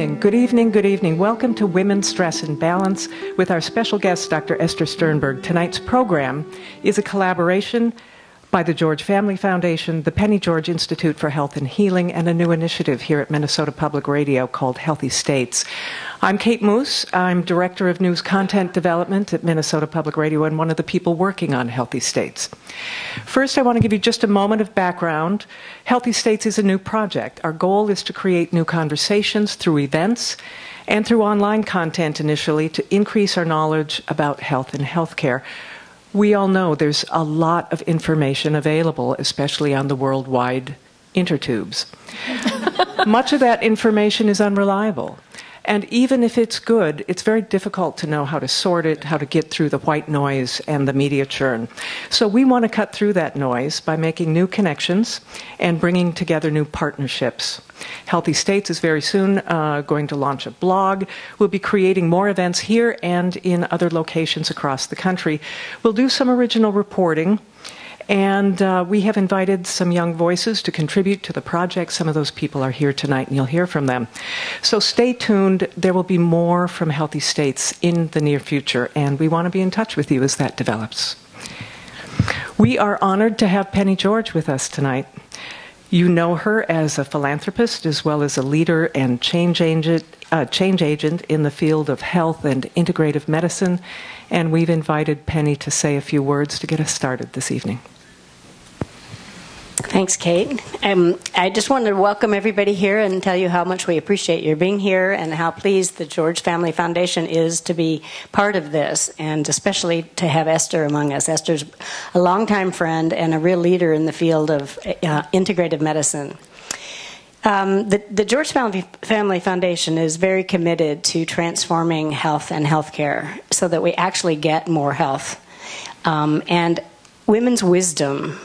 evening. Good evening, good evening. Welcome to Women's Stress and Balance with our special guest, Dr. Esther Sternberg. Tonight's program is a collaboration by the George Family Foundation, the Penny George Institute for Health and Healing, and a new initiative here at Minnesota Public Radio called Healthy States. I'm Kate Moos. I'm Director of News Content Development at Minnesota Public Radio and one of the people working on Healthy States. First, I want to give you just a moment of background. Healthy States is a new project. Our goal is to create new conversations through events and through online content initially to increase our knowledge about health and healthcare. We all know there's a lot of information available, especially on the worldwide intertubes. Much of that information is unreliable. And even if it's good, it's very difficult to know how to sort it, how to get through the white noise and the media churn. So we want to cut through that noise by making new connections and bringing together new partnerships. Healthy States is very soon going to launch a blog. We'll be creating more events here and in other locations across the country. We'll do some original reporting. And we have invited some young voices to contribute to the project. Some of those people are here tonight, and you'll hear from them. So stay tuned. There will be more from Healthy States in the near future, and we want to be in touch with you as that develops. We are honored to have Penny George with us tonight. You know her as a philanthropist as well as a leader and change agent in the field of health and integrative medicine, and we've invited Penny to say a few words to get us started this evening. Thanks, Kate. I just wanted to welcome everybody here and tell you how much we appreciate your being here and how pleased the George Family Foundation is to be part of this, and especially to have Esther among us. Esther's a longtime friend and a real leader in the field of integrative medicine. The George Family Foundation is very committed to transforming health and healthcare so that we actually get more health. And women's wisdom.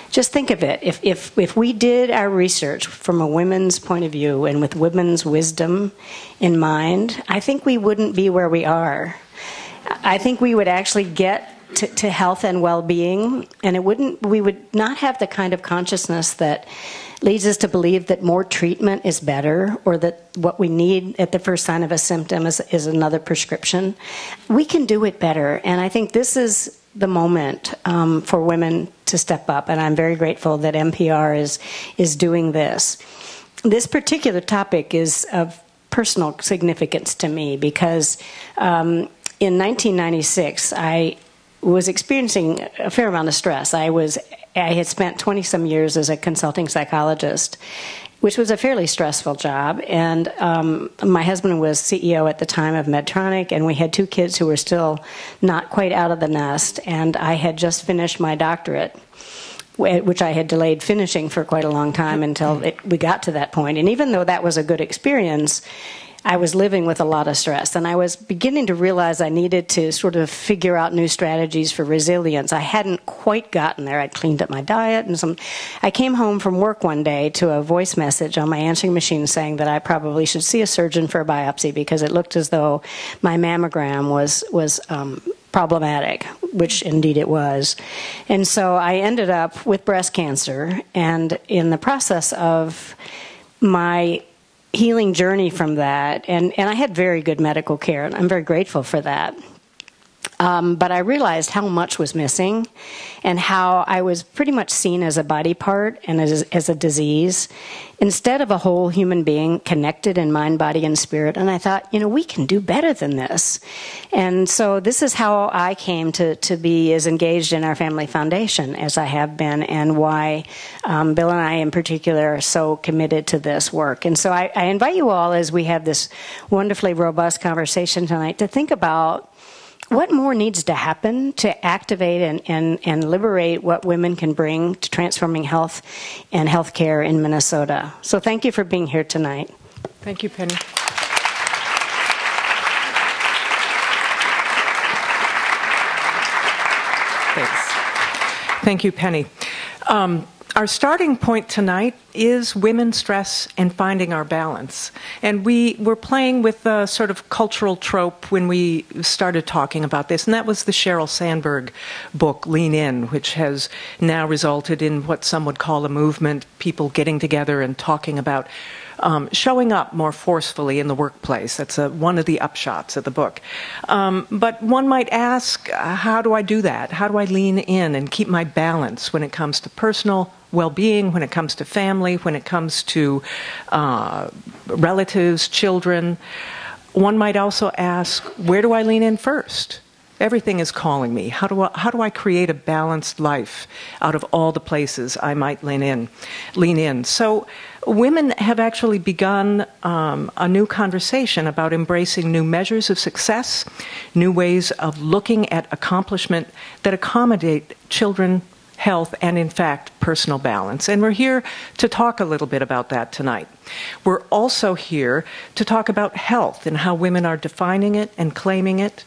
Just think of it. If we did our research from a women's point of view and with women's wisdom in mind, I think we wouldn't be where we are. I think we would actually get to health and well-being, and we would not have the kind of consciousness that leads us to believe that more treatment is better, or that what we need at the first sign of a symptom is another prescription. We can do it better, and I think this is the moment for women to step up, and I'm very grateful that NPR is doing this. This particular topic is of personal significance to me because in 1996 I was experiencing a fair amount of stress. I had spent 20-some years as a consulting psychologist, which was a fairly stressful job. And my husband was CEO at the time of Medtronic, and we had 2 kids who were still not quite out of the nest. And I had just finished my doctorate, which I had delayed finishing for quite a long time until we got to that point. And even though that was a good experience, I was living with a lot of stress, and I was beginning to realize I needed to sort of figure out new strategies for resilience. I hadn't quite gotten there. I'd cleaned up my diet, and I came home from work one day to a voice message on my answering machine saying that I probably should see a surgeon for a biopsy because it looked as though my mammogram was problematic, which indeed it was. And so I ended up with breast cancer, and in the process of my healing journey from that, and I had very good medical care, and I'm very grateful for that. But I realized how much was missing and how I was pretty much seen as a body part and as a disease instead of a whole human being connected in mind, body, and spirit. And I thought, we can do better than this. And so this is how I came to be as engaged in our family foundation as I have been, and why Bill and I in particular are so committed to this work. And so I invite you all, as we have this wonderfully robust conversation tonight, to think about what more needs to happen to activate and liberate what women can bring to transforming health and healthcare in Minnesota. So thank you for being here tonight. Thank you, Penny. Thanks. Thank you, Penny. Our starting point tonight is women, stress, and finding our balance. And we were playing with a sort of cultural trope when we started talking about this, and that was the Sheryl Sandberg book, Lean In, which has now resulted in what some would call a movement, people getting together and talking about showing up more forcefully in the workplace. That's one of the upshots of the book. But one might ask, how do I do that? How do I lean in and keep my balance when it comes to personal well-being, when it comes to family, when it comes to relatives, children? One might also ask, where do I lean in first? Everything is calling me. How do I create a balanced life out of all the places I might lean in? So women have actually begun a new conversation about embracing new measures of success, new ways of looking at accomplishment that accommodate children, health, and in fact, personal balance. And we're here to talk a little bit about that tonight. We're also here to talk about health and how women are defining it and claiming it.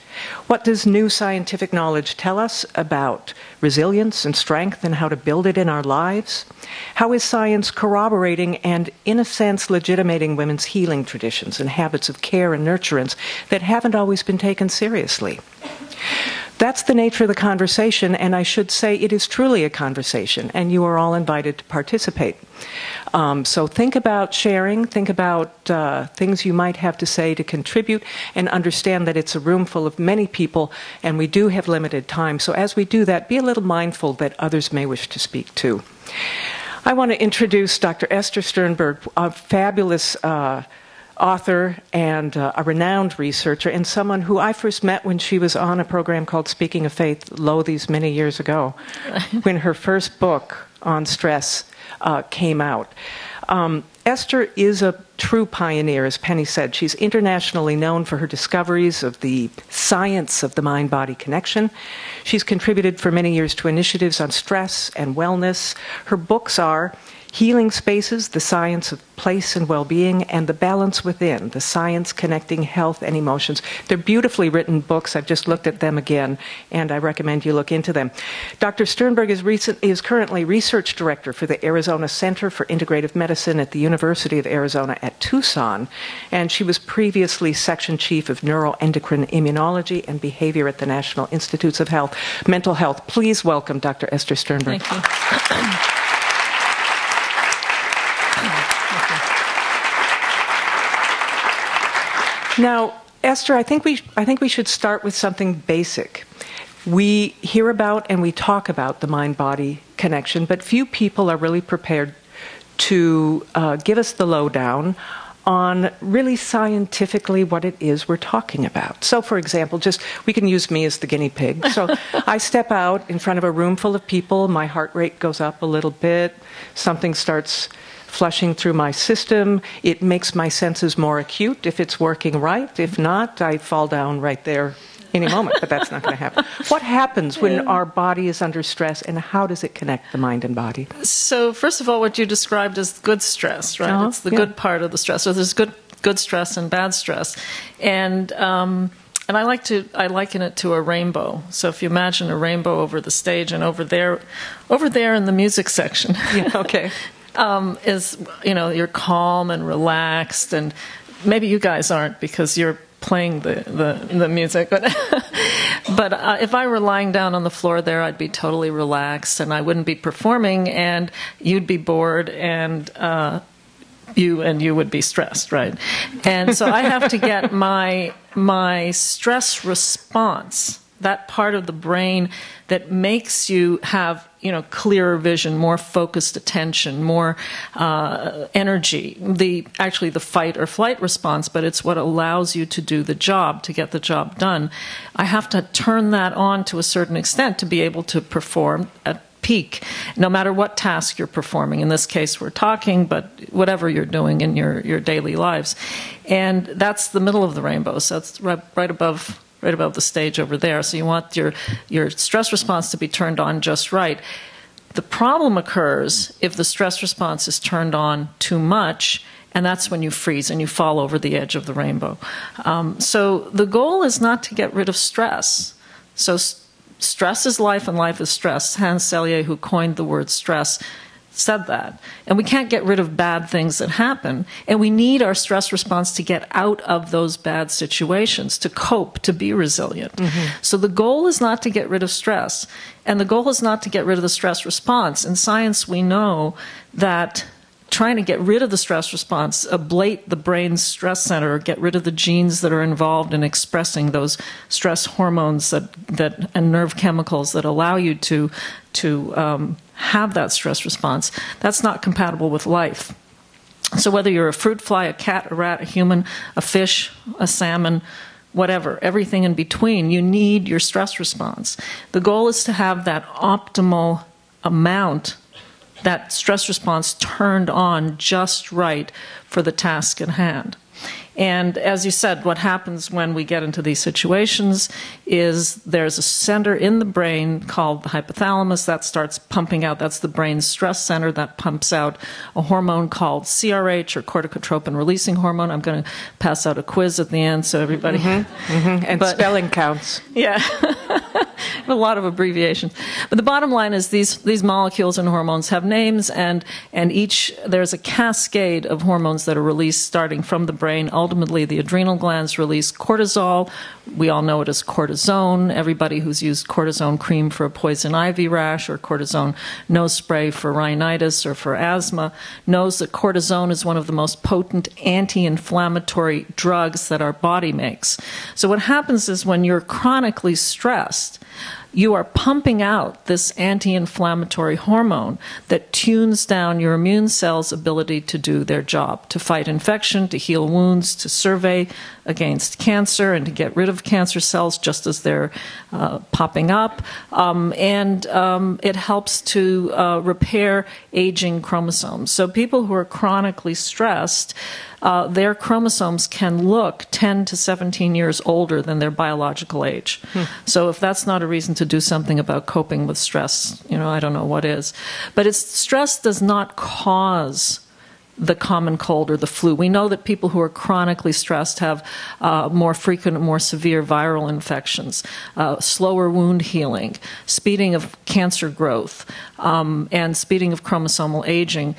What does new scientific knowledge tell us about resilience and strength and how to build it in our lives? How is science corroborating and, in a sense, legitimating women's healing traditions and habits of care and nurturance that haven't always been taken seriously? That's the nature of the conversation, and I should say it is truly a conversation, and you are all invited to participate. So think about sharing, think about things you might have to say to contribute, and understand that it's a room full of many people, and we do have limited time. So as we do that, be a little mindful that others may wish to speak too. I want to introduce Dr. Esther Sternberg, a fabulous author and a renowned researcher, and someone who I first met when she was on a program called Speaking of Faith, these many years ago, when her first book on stress came out. Esther is a true pioneer, as Penny said. She's internationally known for her discoveries of the science of the mind-body connection. She's contributed for many years to initiatives on stress and wellness. Her books are Healing Spaces, The Science of Place and Well-Being, and The Balance Within, The Science Connecting Health and Emotions. They're beautifully written books. I've just looked at them again, and I recommend you look into them. Dr. Sternberg is currently Research Director for the Arizona Center for Integrative Medicine at the University of Arizona at Tucson, and she was previously Section Chief of Neuroendocrine Immunology and Behavior at the National Institutes of Mental Health. Please welcome Dr. Esther Sternberg. Thank you. Now, Esther, I think we should start with something basic. We hear about and we talk about the mind-body connection, but few people are really prepared to give us the lowdown on really scientifically what it is we're talking about. So, for example, we can use me as the guinea pig. So I step out in front of a room full of people, my heart rate goes up a little bit, something starts flushing through my system. It makes my senses more acute if it's working right. If not, I fall down right there any moment, but that's not going to happen. What happens when our body is under stress, and how does it connect the mind and body? So first of all, what you described is good stress, right? It's the good part of the stress. So there's good stress and bad stress. And I liken it to a rainbow. So if you imagine a rainbow over the stage, and over there in the music section. Yeah, okay. Is, you're calm and relaxed, and maybe you guys aren't because you're playing the music, but if I were lying down on the floor there, I'd be totally relaxed, and I wouldn't be performing, and you'd be bored, and you would be stressed, right? And so I have to get my stress response, that part of the brain that makes you have clearer vision, more focused attention, more energy. Actually the fight or flight response, but it's what allows you to do the job, to get the job done. I have to turn that on to a certain extent to be able to perform at peak, no matter what task you're performing. In this case, we're talking, but whatever you're doing in your daily lives. And that's the middle of the rainbow. So it's right above the stage over there. So you want your stress response to be turned on just right. The problem occurs if the stress response is turned on too much, and that's when you freeze and you fall over the edge of the rainbow. So the goal is not to get rid of stress. So stress is life and life is stress. Selye, who coined the word stress, said that. And we can't get rid of bad things that happen. And we need our stress response to get out of those bad situations, to cope, to be resilient. So the goal is not to get rid of stress. And the goal is not to get rid of the stress response. In science, we know that trying to get rid of the stress response, ablate the brain's stress center, or get rid of the genes that are involved in expressing those stress hormones and nerve chemicals that allow you to have that stress response, that's not compatible with life. So whether you're a fruit fly, a cat, a rat, a human, a fish, a salmon, whatever, everything in between, you need your stress response. The goal is to have that optimal amount, that stress response turned on just right for the task at hand. And as you said, what happens when we get into these situations is there's a center in the brain called the hypothalamus that starts pumping out. That's the brain's stress center that pumps out a hormone called CRH, or corticotropin releasing hormone. I'm going to pass out a quiz at the end so everybody... And spelling counts. Yeah. A lot of abbreviations. But the bottom line is these molecules and hormones have names, and there's a cascade of hormones that are released starting from the brain. Ultimately, the adrenal glands release cortisol. We all know it as cortisone. Everybody who's used cortisone cream for a poison ivy rash or cortisone nose spray for rhinitis or for asthma knows that cortisone is one of the most potent anti-inflammatory drugs that our body makes. So what happens is when you're chronically stressed, you are pumping out this anti-inflammatory hormone that tunes down your immune cells' ability to do their job, to fight infection, to heal wounds, to survey against cancer, and to get rid of cancer cells just as they're popping up. It helps to repair aging chromosomes. So people who are chronically stressed, their chromosomes can look 10 to 17 years older than their biological age. So if that's not a reason to do something about coping with stress, I don't know what is. But stress does not cause the common cold or the flu. We know that people who are chronically stressed have more frequent, more severe viral infections, slower wound healing, speeding of cancer growth, and speeding of chromosomal aging.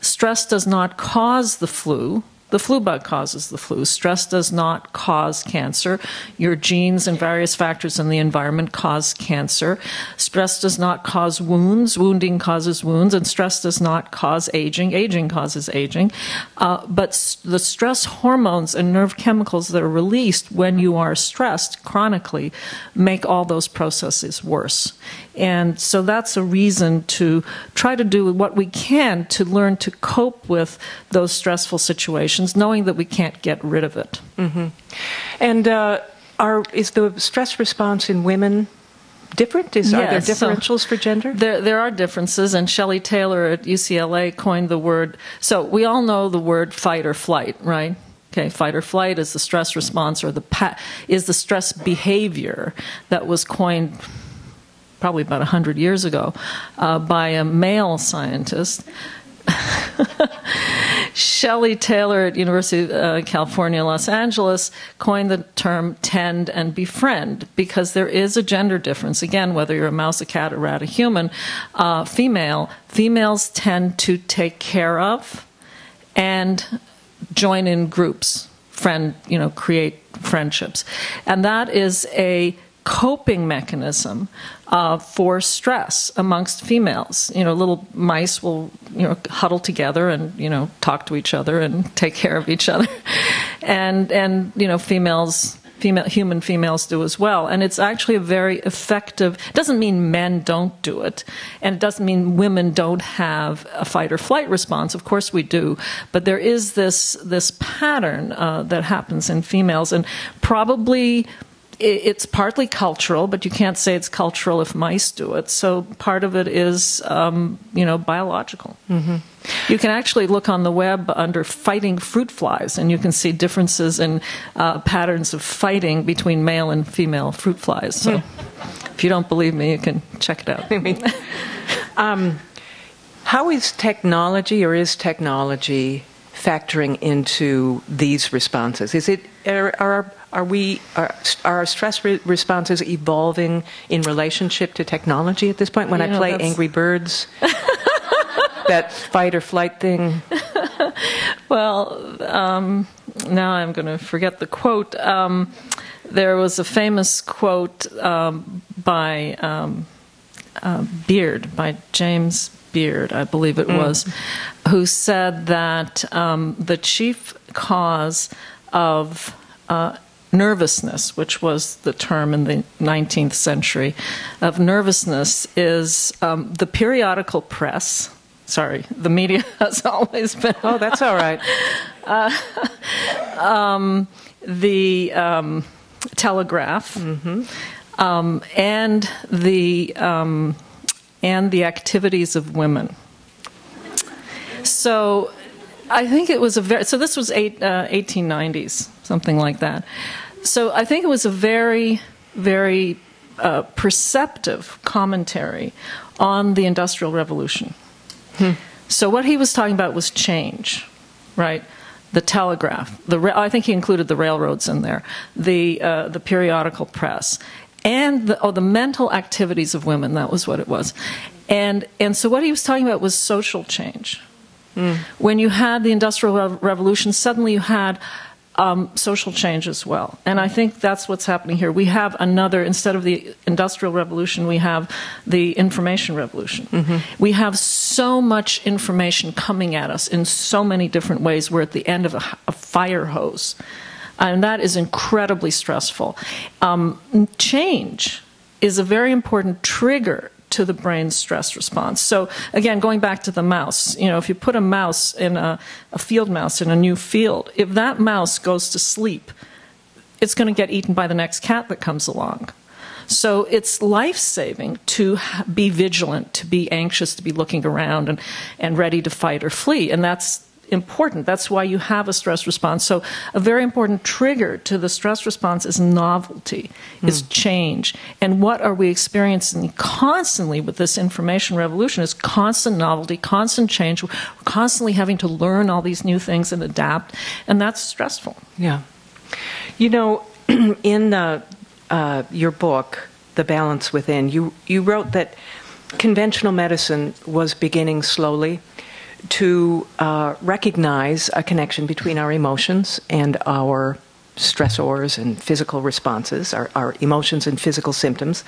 Stress does not cause the flu. The flu bug causes the flu. Stress does not cause cancer. Your genes and various factors in the environment cause cancer. Stress does not cause wounds. Wounding causes wounds. And stress does not cause aging. Aging causes aging. But the stress hormones and nerve chemicals that are released when you are stressed chronically make all those processes worse. And so that's a reason to try to do what we can to learn to cope with those stressful situations, knowing that we can't get rid of it. And is the stress response in women different? Are there differentials for gender? There are differences, and Selye Taylor at UCLA coined the word. So we all know the word fight or flight, right? Okay, fight or flight is the stress response, or is the stress behavior that was coined probably about 100 years ago by a male scientist. Selye Taylor at University of California, Los Angeles, coined the term tend and befriend, because there is a gender difference. Again, whether you're a mouse, a cat, a rat, a human, females tend to take care of and join in groups, create friendships. And that is a coping mechanism for stress amongst females. Little mice will, huddle together and, talk to each other and take care of each other. and human females do as well. And it's actually a very effective, it doesn't mean men don't do it. And it doesn't mean women don't have a fight or flight response. Of course we do. But there is this pattern that happens in females, and probably it's partly cultural, but you can't say it's cultural if mice do it. So part of it is, biological. You can actually look on the web under fighting fruit flies, and you can see differences in patterns of fighting between male and female fruit flies. So if you don't believe me, you can check it out. How is technology factoring into these responses? Are our stress responses evolving in relationship to technology at this point? When I play Angry Birds, that fight or flight thing? Well, now I'm going to forget the quote. There was a famous quote by Beard, by James Beard, I believe it was, who said that the chief cause of nervousness, which was the term in the 19th century, of nervousness is the periodical press. Sorry, the media has always been... Oh, that's all right. The telegraph, and the activities of women. So I think it was this was 1890s, something like that. So I think it was a very, very perceptive commentary on the Industrial Revolution. So what he was talking about was change, right? The telegraph. I think he included the railroads in there. The periodical press. And the mental activities of women. That was what it was. And so what he was talking about was social change. When you had the Industrial Revolution, suddenly you had social change as well. And I think that's what's happening here. We have instead of the Industrial Revolution, we have the Information Revolution. We have so much information coming at us in so many different ways. We're at the end of a fire hose. And that is incredibly stressful. Change is a very important trigger to the brain's stress response. So again, going back to the mouse, if you put a mouse in a field mouse in a new field, if that mouse goes to sleep, it's going to get eaten by the next cat that comes along. So it's life-saving to be vigilant, to be anxious, to be looking around and ready to fight or flee. And that's important. That's why you have a stress response. So a very important trigger to the stress response is novelty, is change. And what are we experiencing constantly with this information revolution is constant novelty, constant change. We're constantly having to learn all these new things and adapt, and that's stressful. Yeah. In your book, The Balance Within, you wrote that conventional medicine was beginning slowly to recognize a connection between our emotions and our stressors and physical responses, our emotions and physical symptoms.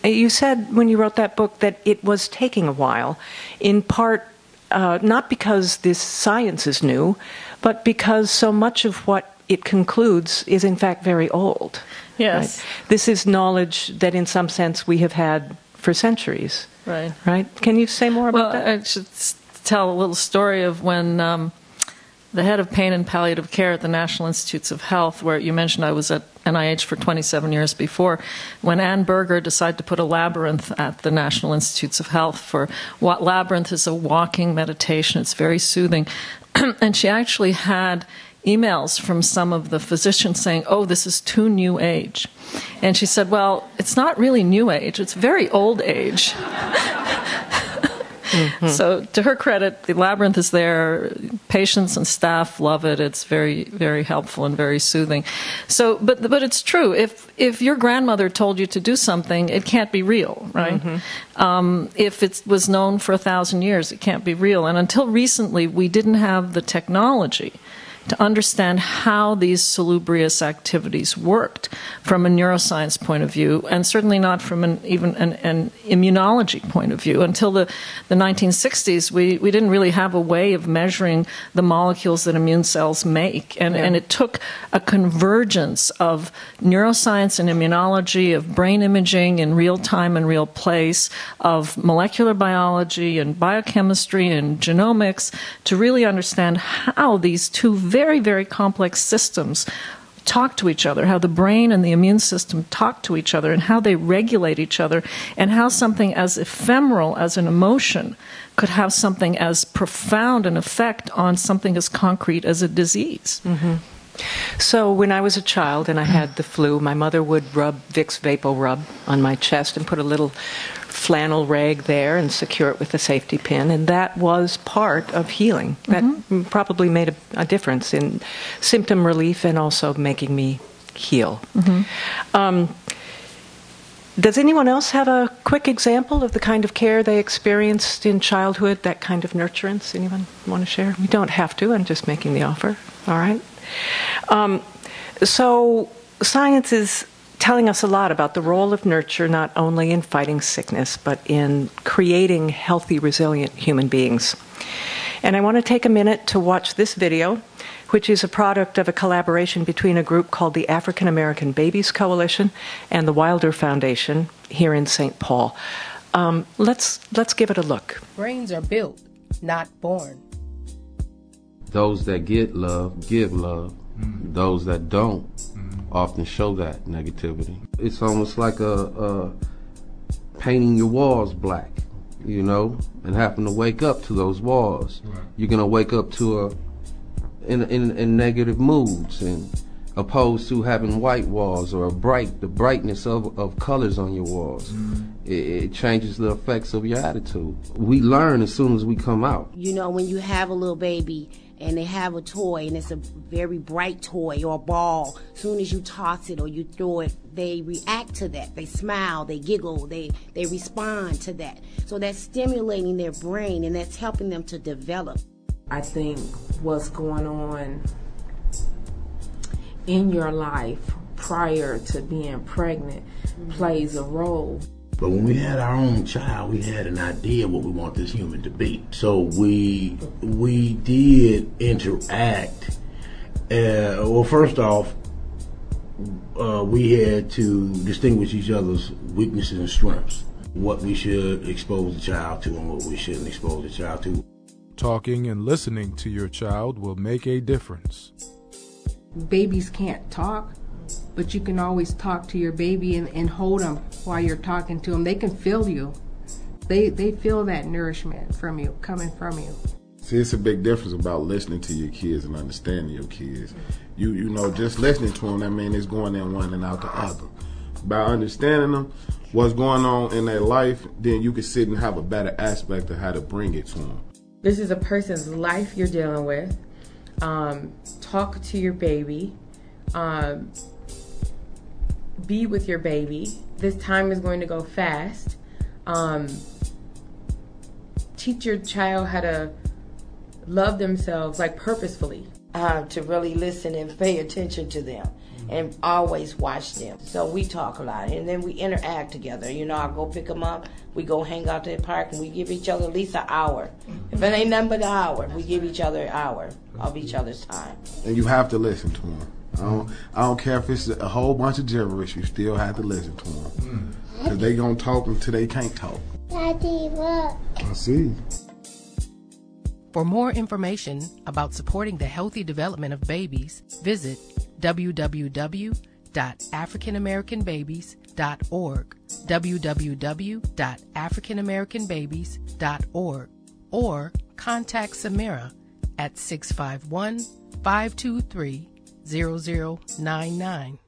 You said when you wrote that book that it was taking a while, in part not because this science is new, but because so much of what it concludes is in fact very old. Yes. Right? This is knowledge that in some sense we have had for centuries. Right. Right? Can you say more about that? I should tell a little story of when the head of pain and palliative care at the National Institutes of Health, where you mentioned I was at NIH for 27 years before, when Ann Berger decided to put a labyrinth at the National Institutes of Health for what labyrinth is a walking meditation. It's very soothing. And she actually had emails from some of the physicians saying, oh, this is too new age. And she said, well, it's not really new age, it's very old age. So to her credit, the labyrinth is there. Patients and staff love it. It's very, very helpful and very soothing. So, but it's true. If your grandmother told you to do something, it can't be real, right? If it was known for 1,000 years, it can't be real. And until recently, we didn't have the technology to understand how these salubrious activities worked from a neuroscience point of view, and certainly not from even an immunology point of view. Until the 1960s, we didn't really have a way of measuring the molecules that immune cells make. And it took a convergence of neuroscience and immunology, of brain imaging in real time and real place, of molecular biology and biochemistry and genomics to really understand how these two very, very complex systems talk to each other, how the brain and the immune system talk to each other, and how they regulate each other, and how something as ephemeral as an emotion could have something as profound an effect on something as concrete as a disease. So when I was a child and I had the flu, my mother would rub Vicks VapoRub on my chest and put a little flannel rag there and secure it with a safety pin, and that was part of healing. That probably made a difference in symptom relief and also making me heal. Does anyone else have a quick example of the kind of care they experienced in childhood, that kind of nurturance? Anyone want to share? You don't have to. I'm just making the offer. All right. So science is telling us a lot about the role of nurture, not only in fighting sickness, but in creating healthy, resilient human beings. And I want to take a minute to watch this video, which is a product of a collaboration between a group called the African American Babies Coalition and the Wilder Foundation here in St. Paul. Let's give it a look. Brains are built, not born. Those that get love, give love. Mm-hmm. Those that don't often show that negativity. It's almost like a painting your walls black, you know, and having to wake up to those walls. Right. You're gonna wake up to in negative moods, and opposed to having white walls or the brightness of colors on your walls. It changes the effects of your attitude. We learn as soon as we come out. You know, when you have a little baby and they have a toy and it's a very bright toy or a ball, as soon as you toss it or you throw it, they react to that. They smile, they giggle, they respond to that. So that's stimulating their brain and that's helping them to develop. I think what's going on in your life prior to being pregnant plays a role. But when we had our own child, we had an idea what we want this human to be. So we did interact. Well, first off, we had to distinguish each other's weaknesses and strengths. What we should expose the child to and what we shouldn't expose the child to. Talking and listening to your child will make a difference. Babies can't talk, but you can always talk to your baby and hold them while you're talking to them. They can feel you. They feel that nourishment from you, coming from you. See, it's a big difference about listening to your kids and understanding your kids. You know, just listening to them, that means it's going in one and out the other. By understanding them, what's going on in their life, then you can sit and have a better aspect of how to bring it to them. This is a person's life you're dealing with. Talk to your baby. Be with your baby. This time is going to go fast. Teach your child how to love themselves, like purposefully. To really listen and pay attention to them and always watch them. So we talk a lot and then we interact together. You know, I'll go pick them up, we go hang out to the park and we give each other at least an hour. If it ain't nothing but an hour, we give each other an hour of each other's time. And you have to listen to them. I don't care if it's a whole bunch of gibberish, you still have to listen to them. Because they gonna talk until they can't talk. Daddy, look. I see. For more information about supporting the healthy development of babies, visit www.africanamericanbabies.org, www.africanamericanbabies.org, or contact Samira at 651-523-0099.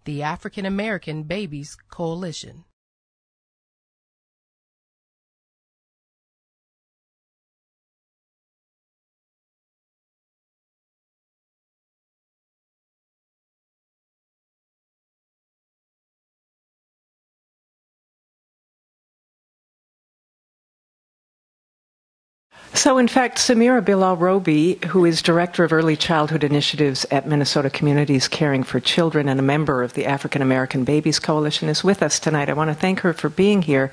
The African American Babies Coalition. So, in fact, Samira Bilal-Robi, who is Director of Early Childhood Initiatives at Minnesota Communities Caring for Children and a member of the African American Babies Coalition, is with us tonight. I want to thank her for being here.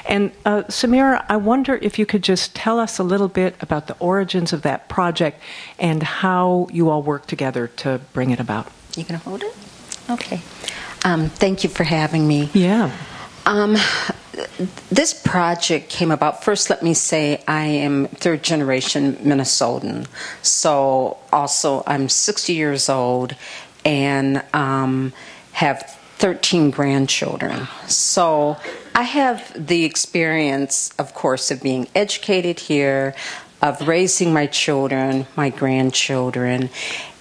And Samira, I wonder if you could just tell us a little bit about the origins of that project and how you all work together to bring it about. You going to hold it? Okay. Thank you for having me. Yeah. This project came about, first let me say I am third generation Minnesotan. So also I'm 60 years old and have 13 grandchildren. So I have the experience, of course, of being educated here, of raising my children, my grandchildren,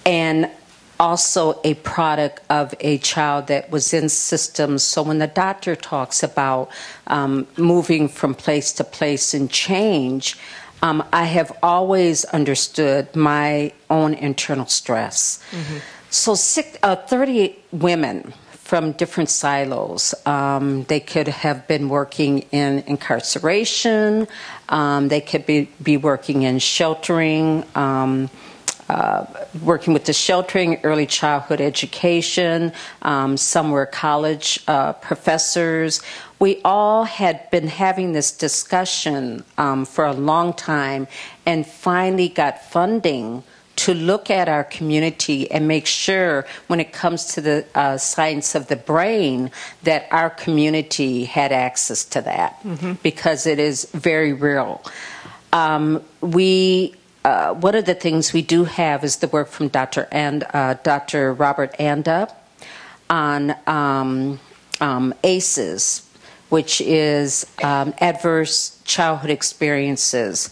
and also a product of a child that was in systems. So when the doctor talks about moving from place to place and change, I have always understood my own internal stress. Mm-hmm. So 38 women from different silos. They could have been working in incarceration. They could be working in sheltering, working with the sheltering, early childhood education. Some were college professors. We all had been having this discussion for a long time and finally got funding to look at our community and make sure when it comes to the science of the brain that our community had access to that, because it is very real. One of the things we do have is the work from Dr. Robert Anda on ACEs, which is adverse childhood experiences.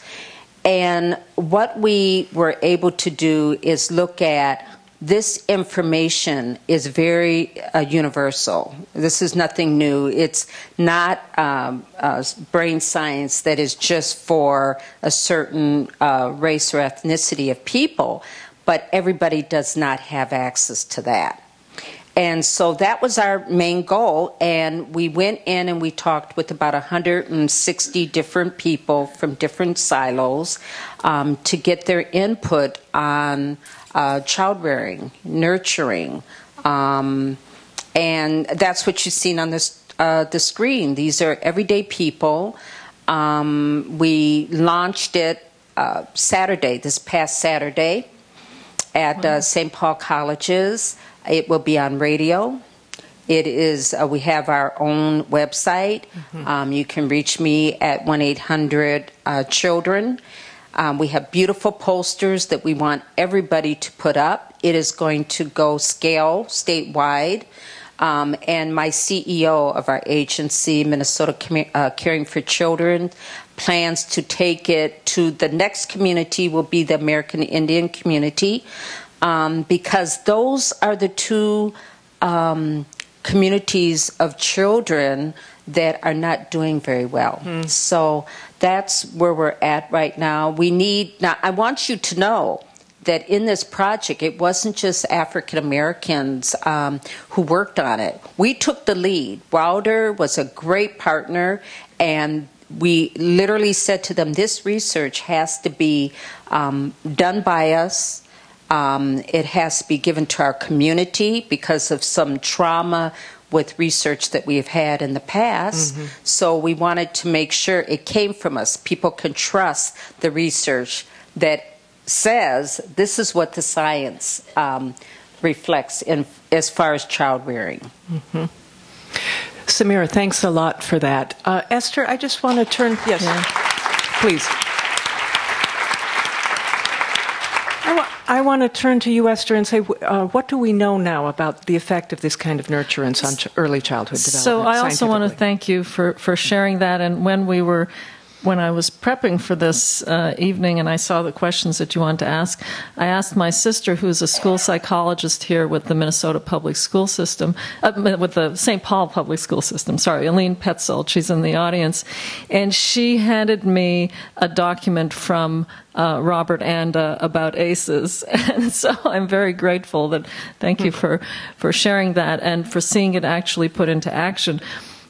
And what we were able to do is look at this information is very universal. This is nothing new. It's not brain science that is just for a certain race or ethnicity of people, but everybody does not have access to that. And so that was our main goal, and we went in and we talked with about 160 different people from different silos to get their input on child rearing, nurturing, and that's what you've seen on the screen. These are everyday people. We launched it this past Saturday at St. Paul Colleges. It will be on radio. It is. We have our own website. You can reach me at 1-800-CHILDREN. We have beautiful posters that we want everybody to put up. It is going to go scale statewide. And my CEO of our agency, Minnesota Caring for Children, plans to take it to the next community will be the American Indian community. Because those are the two communities of children that are not doing very well. So that's where we're at right now. Now I want you to know that in this project, it wasn't just African Americans who worked on it. We took the lead. Wilder was a great partner, and we literally said to them, this research has to be done by us. It has to be given to our community because of some trauma with research that we've had in the past. So we wanted to make sure it came from us. People can trust the research that says this is what the science reflects as far as child rearing. Samira, thanks a lot for that. Esther, I just want to turn... Yes, please. I want to turn to you, Esther, and say, what do we know now about the effect of this kind of nurturance on early childhood development? So I also want to thank you for sharing that. And when I was prepping for this evening and I saw the questions that you wanted to ask, I asked my sister, who's a school psychologist here with the Minnesota Public School System, with the St. Paul Public School System, Aline Petzold, she's in the audience, and she handed me a document from Robert Anda about ACEs. And so I'm very grateful thank you for sharing that and for seeing it actually put into action.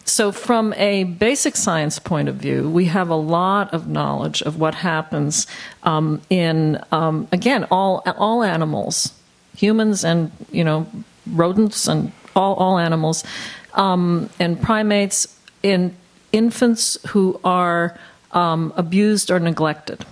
So from a basic science point of view, we have a lot of knowledge of what happens in, again, all animals, humans and, rodents and all animals, and primates, in infants who are abused or neglected.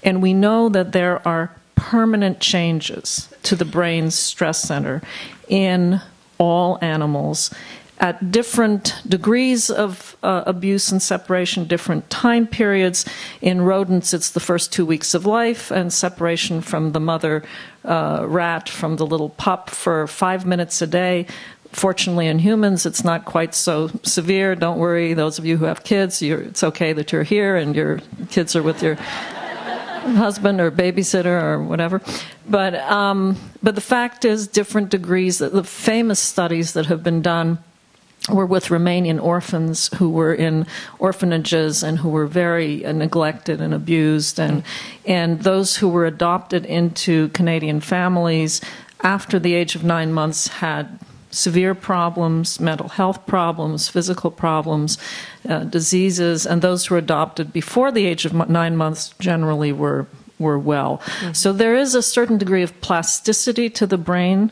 And we know that there are permanent changes to the brain's stress center in all animals at different degrees of abuse and separation, different time periods. In rodents, it's the first 2 weeks of life and separation from the mother rat, from the little pup, for 5 minutes a day. Fortunately, in humans, it's not quite so severe. Don't worry, those of you who have kids, it's okay that you're here and your kids are with your husband or babysitter or whatever. But the fact is, different degrees, the famous studies that have been done were with Romanian orphans who were in orphanages and who were very neglected and abused, and those who were adopted into Canadian families after the age of 9 months had severe problems, mental health problems, physical problems, diseases, and those who were adopted before the age of 9 months generally were well. Mm-hmm. So there is a certain degree of plasticity to the brain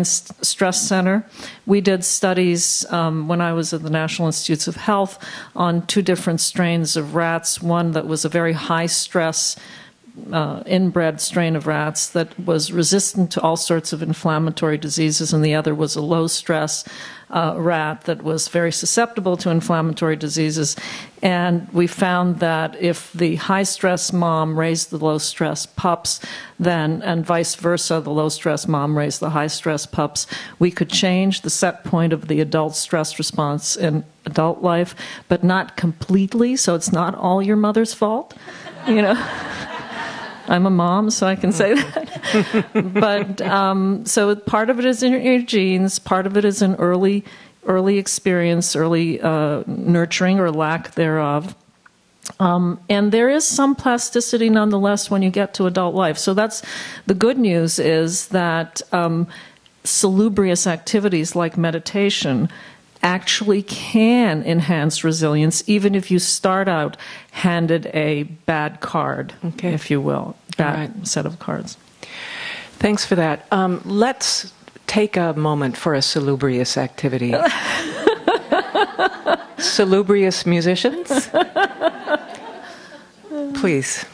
stress center. We did studies when I was at the National Institutes of Health on 2 different strains of rats, one that was a very high stress inbred strain of rats that was resistant to all sorts of inflammatory diseases, and the other was a low-stress rat that was very susceptible to inflammatory diseases. And we found that if the high-stress mom raised the low-stress pups, then, and vice versa, the low-stress mom raised the high-stress pups, we could change the set point of the adult stress response in adult life, but not completely, so it's not all your mother's fault, you know. I'm a mom, so I can say that. But so part of it is in your genes, part of it is in early experience, early nurturing or lack thereof. And there is some plasticity nonetheless when you get to adult life. So that's the good news, is that salubrious activities like meditation actually can enhance resilience, even if you start out handed a bad card, okay, if you will, bad set of cards. Thanks for that. Let's take a moment for a salubrious activity. Salubrious musicians? Please.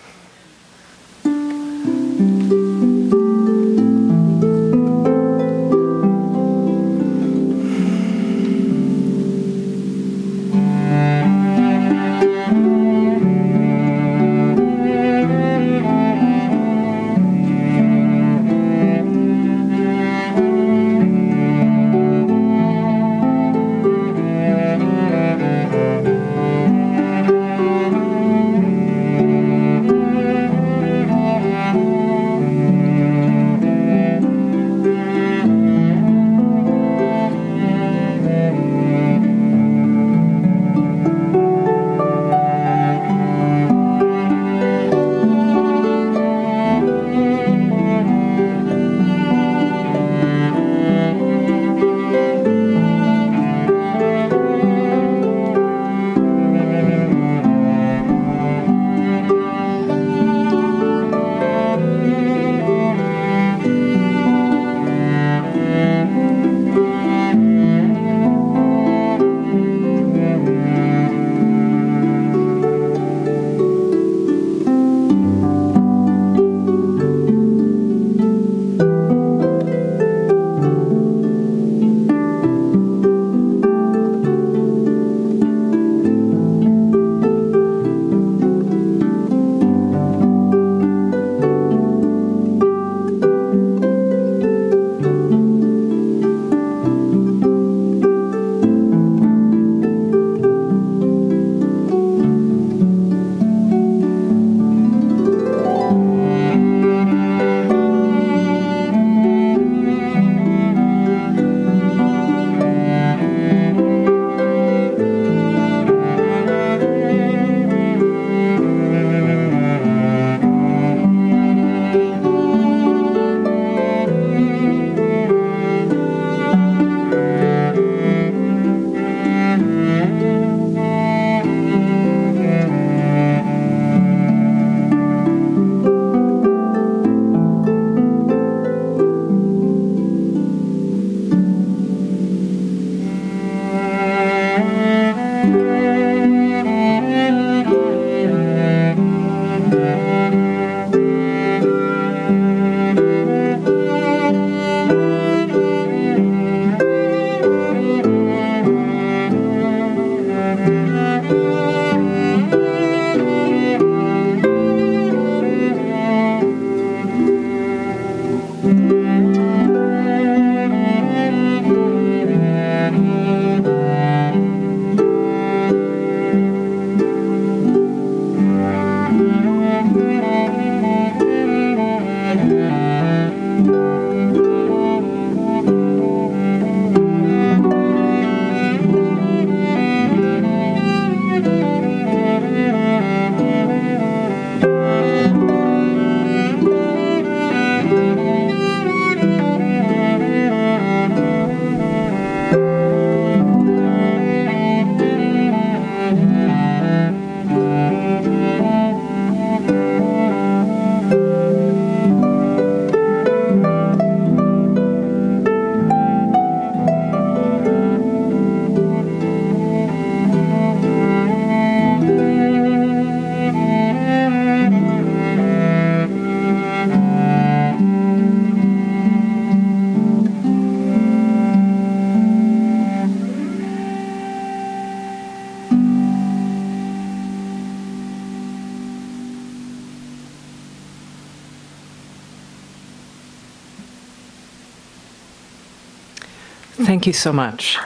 Thank you so much.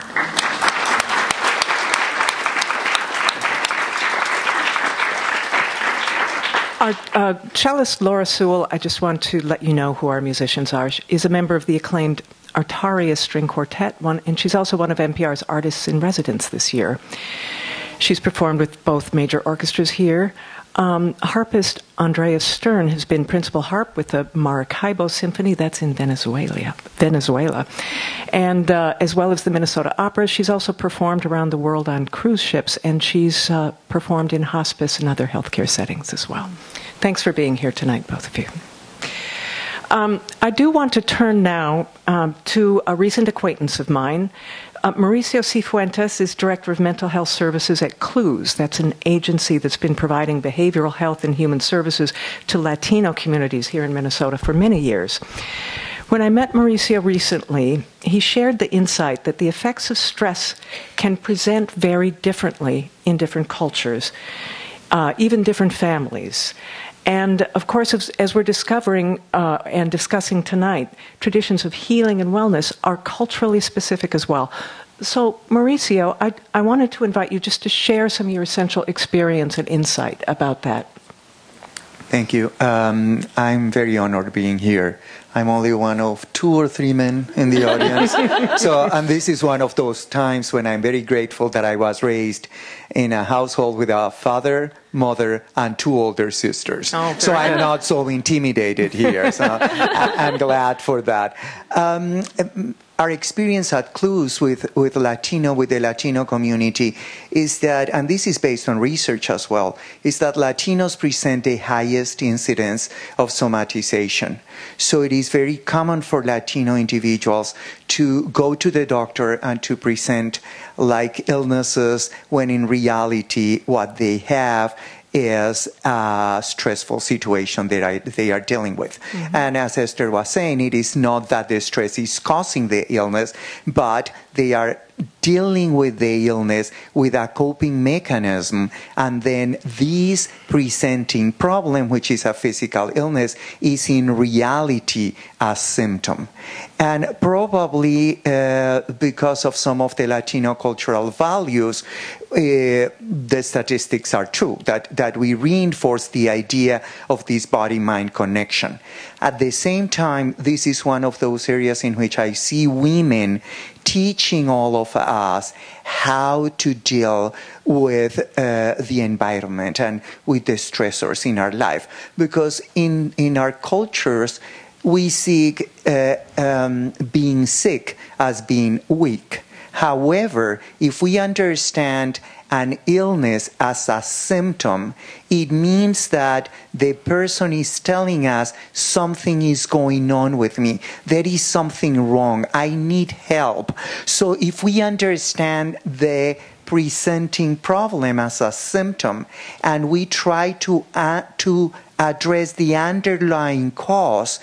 Our cellist Laura Sewell, I just want to let you know who our musicians are. She is a member of the acclaimed Artaria String Quartet, and she's also one of NPR's artists in residence this year. She's performed with both major orchestras here. Harpist Andrea Stern has been principal harp with the Maracaibo Symphony, that's in Venezuela, and as well as the Minnesota Opera. She's also performed around the world on cruise ships, and she's performed in hospice and other healthcare settings as well. Thanks for being here tonight, both of you. I do want to turn now to a recent acquaintance of mine. Mauricio Cifuentes is Director of Mental Health Services at CLUES. That's an agency that's been providing behavioral health and human services to Latino communities here in Minnesota for many years. When I met Mauricio recently, he shared the insight that the effects of stress can present very differently in different cultures, even different families. And of course, as we're discovering and discussing tonight, traditions of healing and wellness are culturally specific as well. So, Mauricio, I wanted to invite you just to share some of your essential experience and insight about that. Thank you. I'm very honored being here. I'm only one of 2 or 3 men in the audience. And this is one of those times when I'm very grateful that I was raised in a household with a father, mother, and 2 older sisters. Oh, so I'm not so intimidated here. So I'm glad for that. Our experience at CLUES with the Latino community is that, and this is based on research as well, is that Latinos present the highest incidence of somatization. So it is very common for Latino individuals to go to the doctor and to present like illnesses when in reality what they have is a stressful situation that they are dealing with. Mm-hmm. And as Esther was saying, it is not that the stress is causing the illness, but they are dealing with the illness with a coping mechanism, and then this presenting problem, which is a physical illness, is in reality a symptom. And probably because of some of the Latino cultural values, the statistics are true, that we reinforce the idea of this body-mind connection. At the same time, this is one of those areas in which I see women teaching all of us how to deal with the environment and with the stressors in our life. Because in our cultures, we see being sick as being weak. However, if we understand an illness as a symptom, it means that the person is telling us something is going on with me. There is something wrong. I need help. So if we understand the presenting problem as a symptom and we try to address the underlying cause,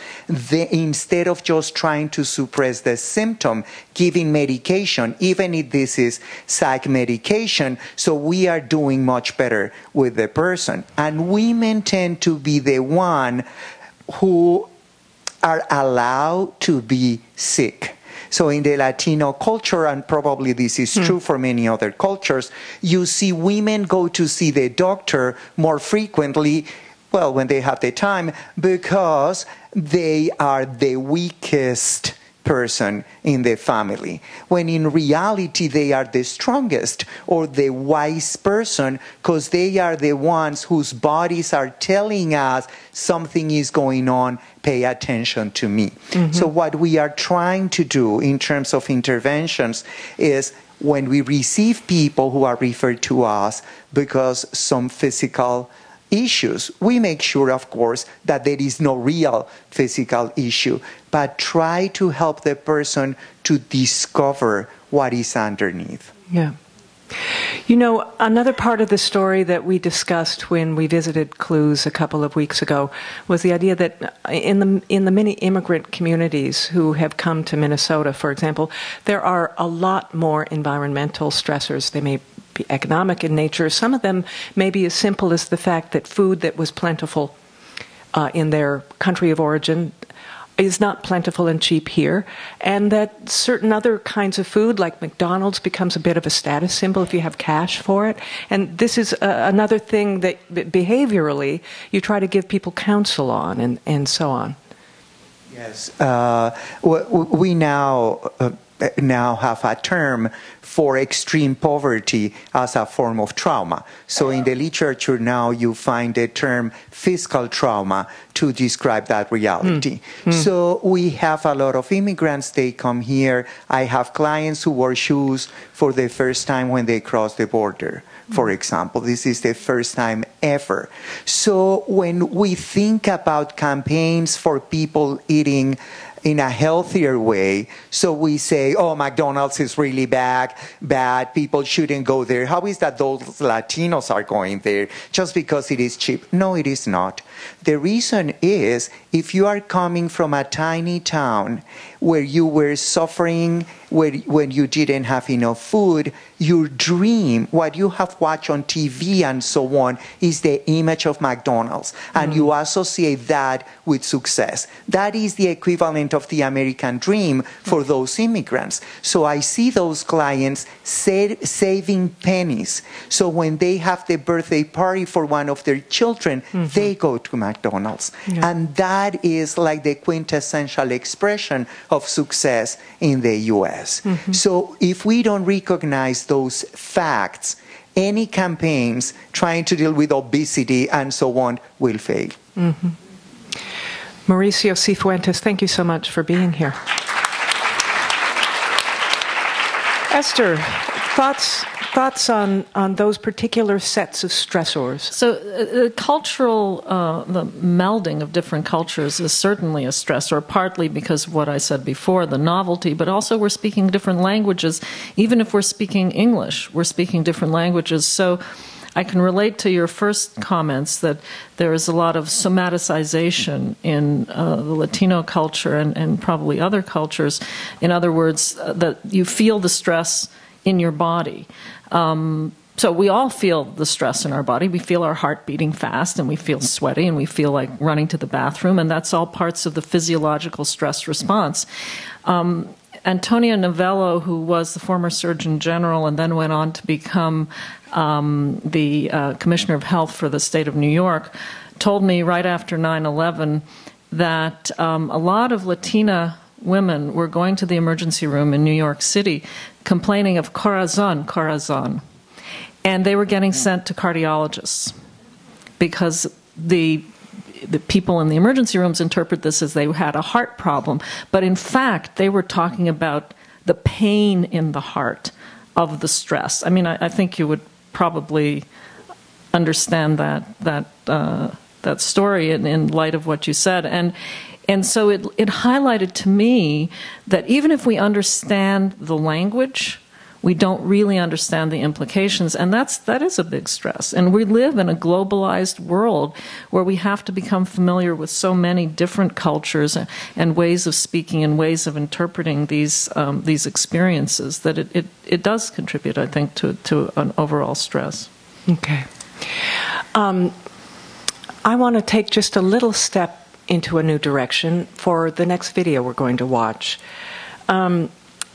instead of just trying to suppress the symptom, giving medication, even if this is psych medication, so we are doing much better with the person. And women tend to be the one who are allowed to be sick. So in the Latino culture, and probably this is true for many other cultures, you see women go to see the doctor more frequently, well, when they have the time, because they are the weakest person in the family, when in reality they are the strongest or the wise person, because they are the ones whose bodies are telling us something is going on, pay attention to me. Mm-hmm. So what we are trying to do in terms of interventions is when we receive people who are referred to us because some physical issues, we make sure, of course, that there is no real physical issue, but try to help the person to discover what is underneath. Yeah. You know, another part of the story that we discussed when we visited CLUES a couple of weeks ago was the idea that in the many immigrant communities who have come to Minnesota, for example, there are a lot more environmental stressors. They may be economic in nature. Some of them may be as simple as the fact that food that was plentiful in their country of origin is not plentiful and cheap here, and that certain other kinds of food, like McDonald's, becomes a bit of a status symbol if you have cash for it. And this is another thing that behaviorally you try to give people counsel on, and so on. Yes, we now have a term for extreme poverty as a form of trauma. So in the literature now you find the term fiscal trauma to describe that reality. So we have a lot of immigrants, they come here. I have clients who wore shoes for the first time when they cross the border, for example. This is the first time ever. So when we think about campaigns for people eating in a healthier way, so we say, oh, McDonald's is really bad, people shouldn't go there. How is that those Latinos are going there just because it is cheap? No, it is not. The reason is, if you are coming from a tiny town where you were suffering when you didn't have enough food, your dream, what you have watched on TV and so on, is the image of McDonald's. And you associate that with success. That is the equivalent of the American dream for those immigrants. So I see those clients saving pennies. So when they have the birthday party for one of their children, they go to McDonald's. Yeah. And that is like the quintessential expression of success in the U.S. So if we don't recognize those facts, any campaigns trying to deal with obesity and so on will fail. Mauricio Cifuentes, thank you so much for being here. Esther, thoughts on those particular sets of stressors? So cultural, the melding of different cultures is certainly a stressor, partly because of what I said before, the novelty, but also we're speaking different languages. Even if we're speaking English, we're speaking different languages. So I can relate to your first comments that there is a lot of somaticization in the Latino culture and probably other cultures. In other words, that you feel the stress in your body. So we all feel the stress in our body. We feel our heart beating fast, and we feel sweaty, and we feel like running to the bathroom, and that's all parts of the physiological stress response. Antonio Novello, who was the former Surgeon General and then went on to become the Commissioner of Health for the state of New York, told me right after 9/11 that a lot of Latina women were going to the emergency room in New York City complaining of corazon, and they were getting sent to cardiologists because the people in the emergency rooms interpret this as they had a heart problem, but in fact they were talking about the pain in the heart of the stress. I mean, I think you would probably understand that story in light of what you said, and so it highlighted to me that even if we understand the language, we don't really understand the implications, and that is a big stress. And we live in a globalized world where we have to become familiar with so many different cultures and ways of speaking and ways of interpreting these experiences that it does contribute, I think, to an overall stress. Okay. I want to take just a little step into a new direction for the next video we're going to watch.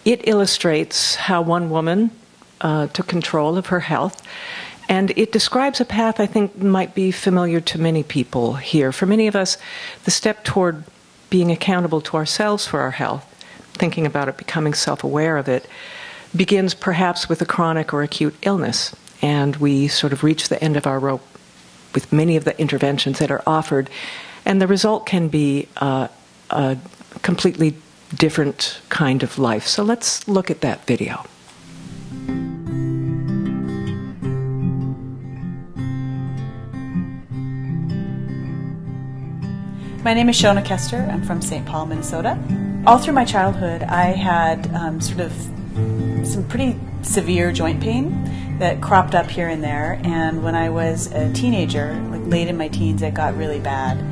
It illustrates how one woman took control of her health, and it describes a path I think might be familiar to many people here. For many of us, the step toward being accountable to ourselves for our health, thinking about it, becoming self-aware of it, begins perhaps with a chronic or acute illness, and we sort of reach the end of our rope with many of the interventions that are offered, and the result can be a completely different kind of life. So let's look at that video. My name is Shona Kester. I'm from St. Paul, Minnesota. All through my childhood, I had sort of some pretty severe joint pain that cropped up here and there. And when I was a teenager, like late in my teens, it got really bad.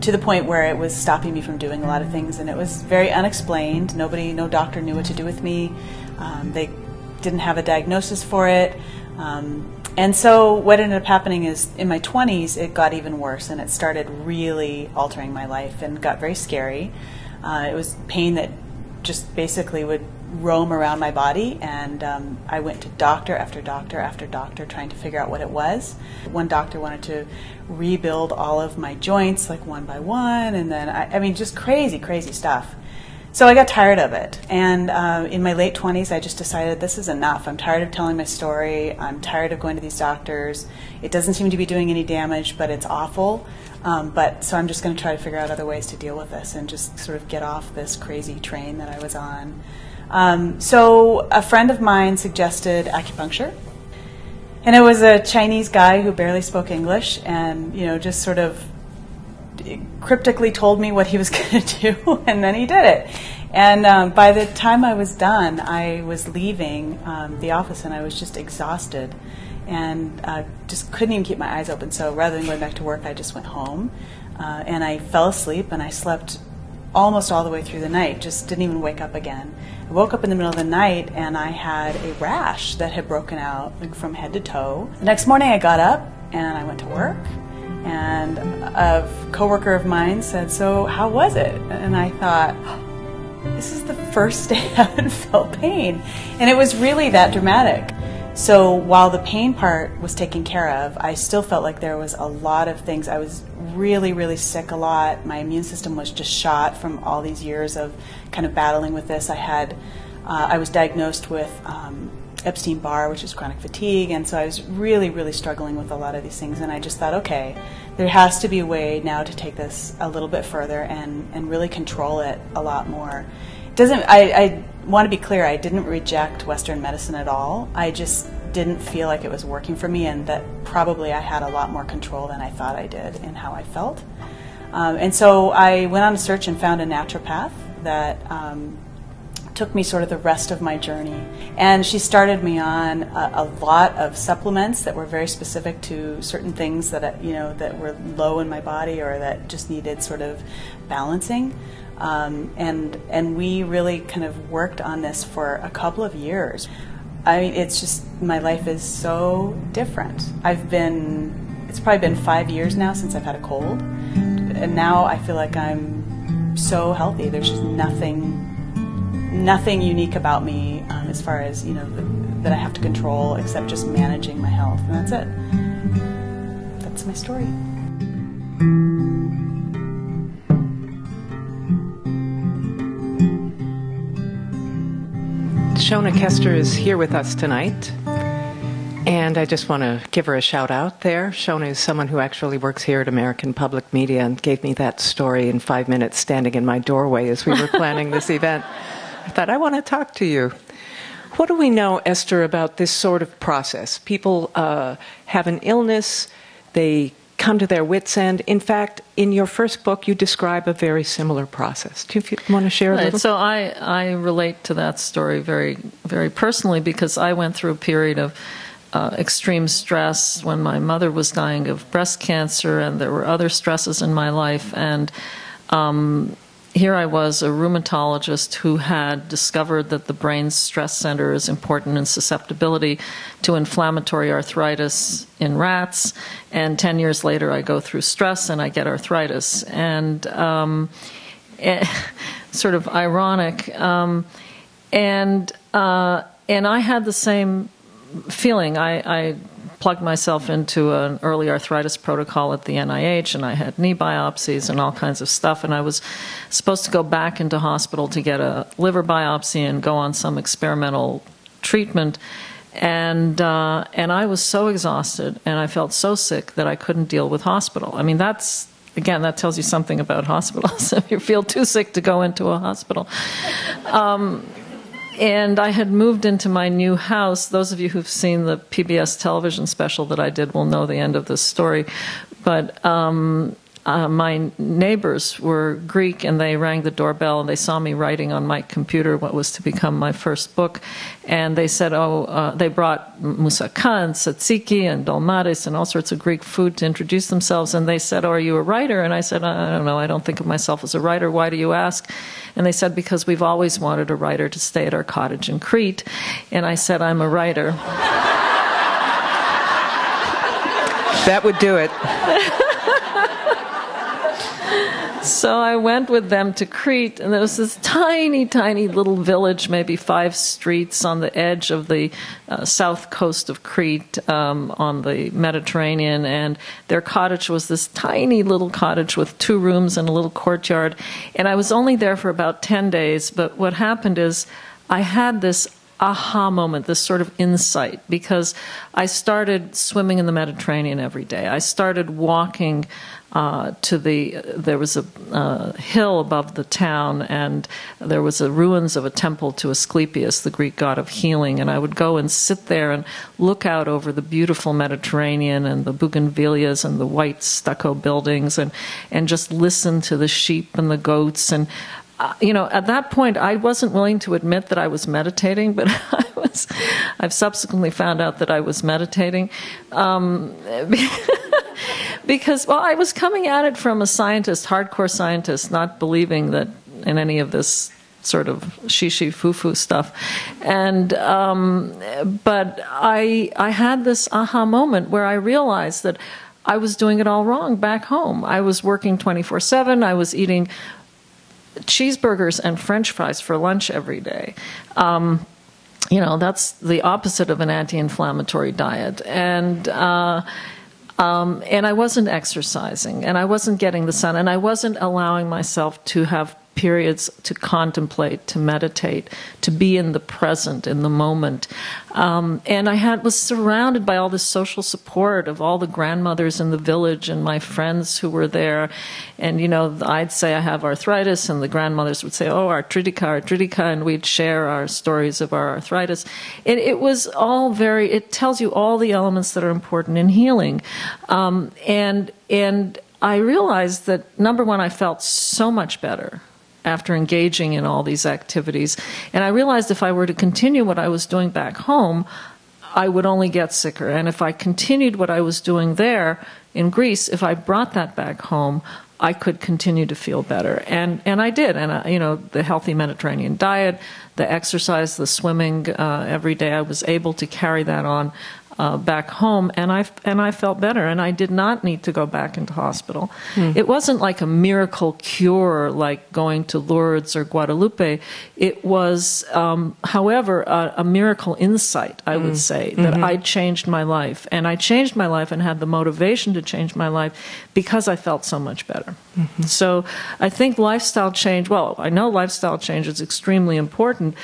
To the point where it was stopping me from doing a lot of things, and it was very unexplained. No doctor knew what to do with me. They didn't have a diagnosis for it. And so what ended up happening is in my 20s, it got even worse, and it started really altering my life and got very scary. It was pain that just basically would roam around my body, and I went to doctor after doctor after doctor trying to figure out what it was. One doctor wanted to rebuild all of my joints like one by one, and then I mean just crazy stuff. So I got tired of it, and in my late 20s I just decided this is enough. I'm tired of telling my story. I'm tired of going to these doctors. It doesn't seem to be doing any damage, but it's awful. So I'm just going to try to figure out other ways to deal with this and just sort of get off this crazy train that I was on. So a friend of mine suggested acupuncture, and it was a Chinese guy who barely spoke English, and just sort of cryptically told me what he was going to do, and then he did it. And by the time I was done, I was leaving the office, and I was just exhausted and just couldn't even keep my eyes open. So rather than going back to work, I just went home, and I fell asleep, and I slept almost all the way through the night, just didn't even wake up again. I woke up in the middle of the night, and I had a rash that had broken out from head to toe. The next morning I got up, and I went to work, and a coworker of mine said, "So how was it?" And I thought, this is the first day I haven't felt pain. And it was really that dramatic. So while the pain part was taken care of, I still felt like there was a lot of things. I was really sick a lot. My immune system was just shot from all these years of kind of battling with this. I was diagnosed with Epstein-Barr, which is chronic fatigue, and so I was really struggling with a lot of these things. And I just thought, okay, there has to be a way now to take this a little bit further and really control it a lot more. I want to be clear, I didn't reject Western medicine at all. I just didn't feel like it was working for me, and that probably I had a lot more control than I thought I did in how I felt. And so I went on a search and found a naturopath that took me sort of the rest of my journey. And she started me on a lot of supplements that were very specific to certain things that that were low in my body or that just needed sort of balancing. And we really kind of worked on this for a couple of years. I mean, it's just, my life is so different. It's probably been 5 years now since I've had a cold, and now I feel like I'm so healthy. There's just nothing unique about me as far as, that I have to control except just managing my health, and that's it. That's my story. Shona Kester is here with us tonight, and I just want to give her a shout out there. Shona is someone who actually works here at American Public Media and gave me that story in 5 minutes standing in my doorway as we were planning this event. I thought, I want to talk to you. What do we know, Esther, about this sort of process? People have an illness, they come to their wits' end. In fact, in your first book, you describe a very similar process. Do you want to share a little? So I relate to that story very, very personally because I went through a period of extreme stress when my mother was dying of breast cancer, and there were other stresses in my life. And here I was, a rheumatologist who had discovered that the brain's stress center is important in susceptibility to inflammatory arthritis in rats. And 10 years later, I go through stress and I get arthritis. And sort of ironic. And I had the same feeling. I plugged myself into an early arthritis protocol at the NIH, and I had knee biopsies and all kinds of stuff, and I was supposed to go back into hospital to get a liver biopsy and go on some experimental treatment, and I was so exhausted and I felt so sick that I couldn't deal with hospital. I mean, that tells you something about hospitals. If you feel too sick to go into a hospital. And I had moved into my new house. Those of you who've seen the PBS television special that I did will know the end of this story. But my neighbors were Greek, and they rang the doorbell, and they saw me writing on my computer what was to become my first book. And they said, they brought moussaka and tzatziki and dolmades and all sorts of Greek food to introduce themselves. And they said, are you a writer? And I said, I don't know, I don't think of myself as a writer. Why do you ask? And they said, because we've always wanted a writer to stay at our cottage in Crete. And I said, I'm a writer. That would do it. So I went with them to Crete, and there was this tiny, tiny little village, maybe 5 streets on the edge of the south coast of Crete on the Mediterranean, and their cottage was this tiny little cottage with 2 rooms and a little courtyard. And I was only there for about 10 days, but what happened is I had this aha moment, this sort of insight, because I started swimming in the Mediterranean every day. I started walking there was a hill above the town, and there was the ruins of a temple to Asclepius, the Greek god of healing, and I would go and sit there and look out over the beautiful Mediterranean and the bougainvilleas and the white stucco buildings, and just listen to the sheep and the goats. And at that point, I wasn't willing to admit that I was meditating, but I've subsequently found out that I was meditating. Because, I was coming at it from a scientist, hardcore scientist, not believing that in any of this sort of shishi foo-foo stuff. And, but I had this aha moment where I realized that I was doing it all wrong back home. I was working 24/7. I was eating cheeseburgers and French fries for lunch every day. That's the opposite of an anti-inflammatory diet. And I wasn't exercising, and I wasn't getting the sun, and I wasn't allowing myself to have periods to contemplate, to meditate, to be in the present, in the moment. And I was surrounded by all this social support of all the grandmothers in the village and my friends who were there. And, I'd say I have arthritis, and the grandmothers would say, oh, arthritica, and we'd share our stories of our arthritis. And it was all it tells you all the elements that are important in healing. And I realized that, number one, I felt so much better after engaging in all these activities. And I realized if I were to continue what I was doing back home, I would only get sicker. And if I continued what I was doing there in Greece, if I brought that back home, I could continue to feel better. And I did. And, the healthy Mediterranean diet, the exercise, the swimming every day, I was able to carry that on back home, and I felt better, and I did not need to go back into hospital. It wasn't like a miracle cure like going to Lourdes or Guadalupe. It was, however, a miracle insight, I would say, that I changed my life. And I changed my life and had the motivation to change my life because I felt so much better. So I think lifestyle change, I know lifestyle change is extremely important.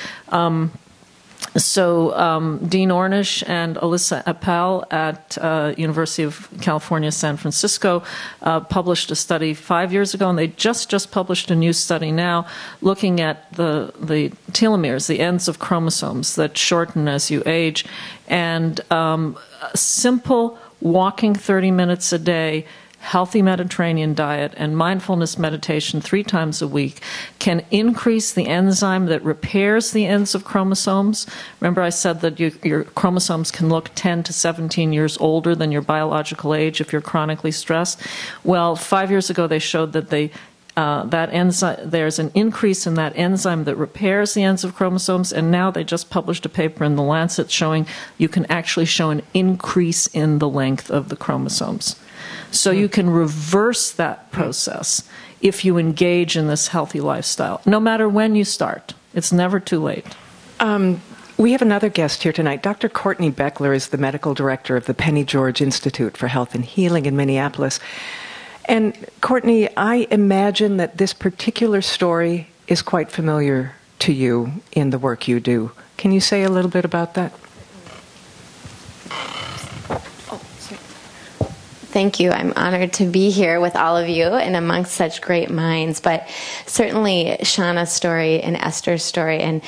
So Dean Ornish and Alyssa Appel at University of California, San Francisco published a study 5 years ago, and they just published a new study now looking at the telomeres, the ends of chromosomes that shorten as you age. And simple walking 30 minutes a day, healthy Mediterranean diet, and mindfulness meditation 3 times a week can increase the enzyme that repairs the ends of chromosomes. Remember I said that your chromosomes can look 10 to 17 years older than your biological age if you're chronically stressed. Well, 5 years ago they showed that that enzyme, there's an increase in that enzyme that repairs the ends of chromosomes, and now they just published a paper in The Lancet showing you can actually show an increase in the length of the chromosomes. So you can reverse that process if you engage in this healthy lifestyle, no matter when you start. It's never too late. We have another guest here tonight. Dr. Courtney Beckler is the medical director of the Penny George Institute for Health and Healing in Minneapolis. And Courtney, I imagine that this particular story is quite familiar to you in the work you do. Can you say a little bit about that? Thank you. I'm honored to be here with all of you and amongst such great minds. But certainly Shauna's story and Esther's story and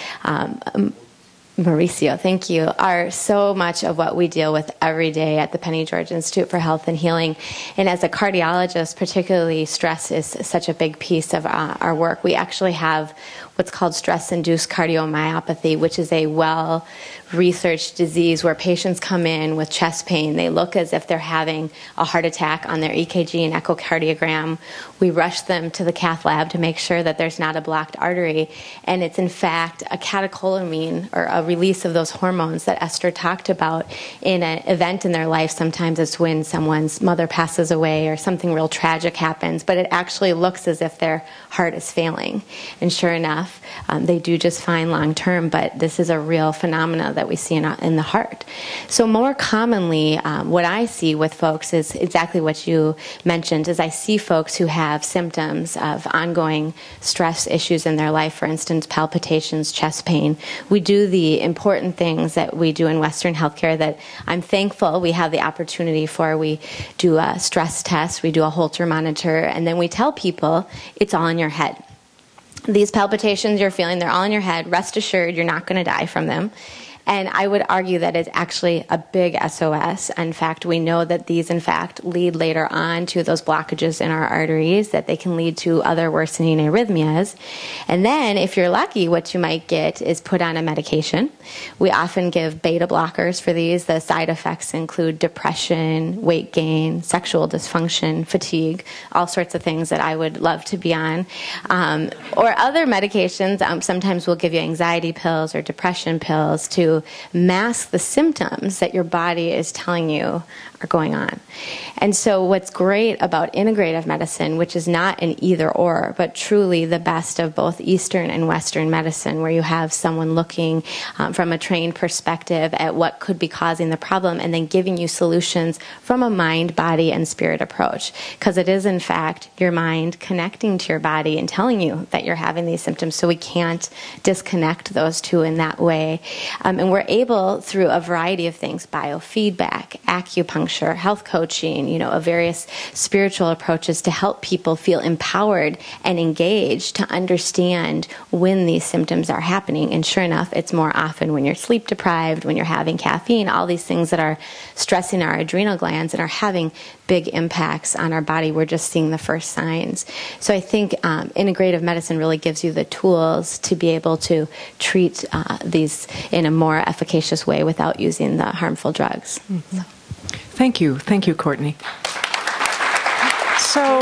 Mauricio, thank you, are so much of what we deal with every day at the Penny George Institute for Health and Healing. And as a cardiologist, particularly stress is such a big piece of our work. We actually have what's called stress-induced cardiomyopathy, which is a well-researched disease where patients come in with chest pain. They look as if they're having a heart attack on their EKG and echocardiogram. We rush them to the cath lab to make sure that there's not a blocked artery, and it's in fact a catecholamine, or a release of those hormones that Esther talked about in an event in their life. Sometimes it's when someone's mother passes away or something real tragic happens, but it actually looks as if their heart is failing. And sure enough, they do just fine long term, but this is a real phenomena that we see in the heart. So more commonly, what I see with folks is exactly what you mentioned, is I see folks who have symptoms of ongoing stress issues in their life, for instance, palpitations, chest pain. We do the important things that we do in Western healthcare that I'm thankful we have the opportunity for. We do a stress test, we do a Holter monitor, and then we tell people it's all in your head. These palpitations you're feeling, they're all in your head. Rest assured, you're not going to die from them. And I would argue that it's actually a big SOS. In fact, we know that these, in fact, lead later on to those blockages in our arteries, that they can lead to other worsening arrhythmias. And then, if you're lucky, what you might get is put on a medication. We often give beta blockers for these. The side effects include depression, weight gain, sexual dysfunction, fatigue, all sorts of things that I would love to be on. Or other medications, sometimes we'll give you anxiety pills or depression pills to mask the symptoms that your body is telling you are going on. And so what's great about integrative medicine, which is not an either or, but truly the best of both Eastern and Western medicine, where you have someone looking from a trained perspective at what could be causing the problem and then giving you solutions from a mind, body, and spirit approach. Because it is, in fact, your mind connecting to your body and telling you that you're having these symptoms, so we can't disconnect those two in that way. And we're able, through a variety of things, biofeedback, acupuncture, health coaching, various spiritual approaches, to help people feel empowered and engaged to understand when these symptoms are happening. And sure enough, it's more often when you're sleep deprived, when you're having caffeine, all these things that are stressing our adrenal glands and are having big impacts on our body. We're just seeing the first signs. So I think integrative medicine really gives you the tools to be able to treat these in a more efficacious way without using the harmful drugs. Mm-hmm. Thank you. Thank you, Courtney. So,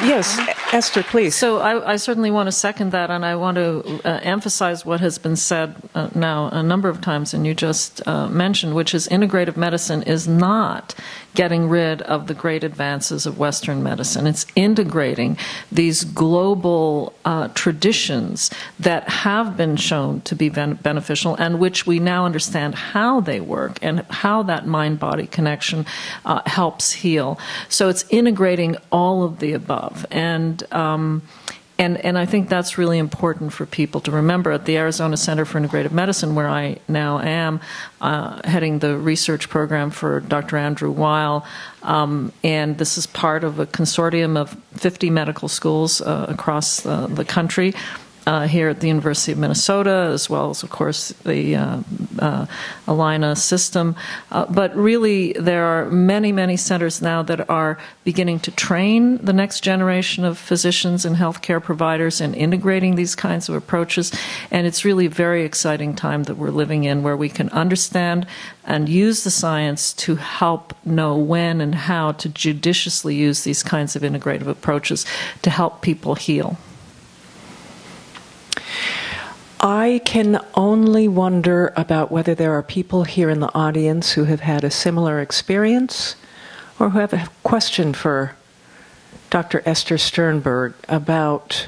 yes, Esther, please. So I certainly want to second that, and I want to emphasize what has been said now a number of times, and you just mentioned, which is integrative medicine is not getting rid of the great advances of Western medicine. It's integrating these global traditions that have been shown to be beneficial, and which we now understand how they work and how that mind-body connection helps heal. So it's integrating all of the above. And I think that's really important for people to remember. At the Arizona Center for Integrative Medicine, where I now am, heading the research program for Dr. Andrew Weil, and this is part of a consortium of 50 medical schools across the country. Here at the University of Minnesota, as well as, of course, the Alina system. But really, there are many, many centers now that are beginning to train the next generation of physicians and healthcare providers in integrating these kinds of approaches. And it's really a very exciting time that we're living in, where we can understand and use the science to help know when and how to judiciously use these kinds of integrative approaches to help people heal. I can only wonder about whether there are people here in the audience who have had a similar experience or who have a question for Dr. Esther Sternberg about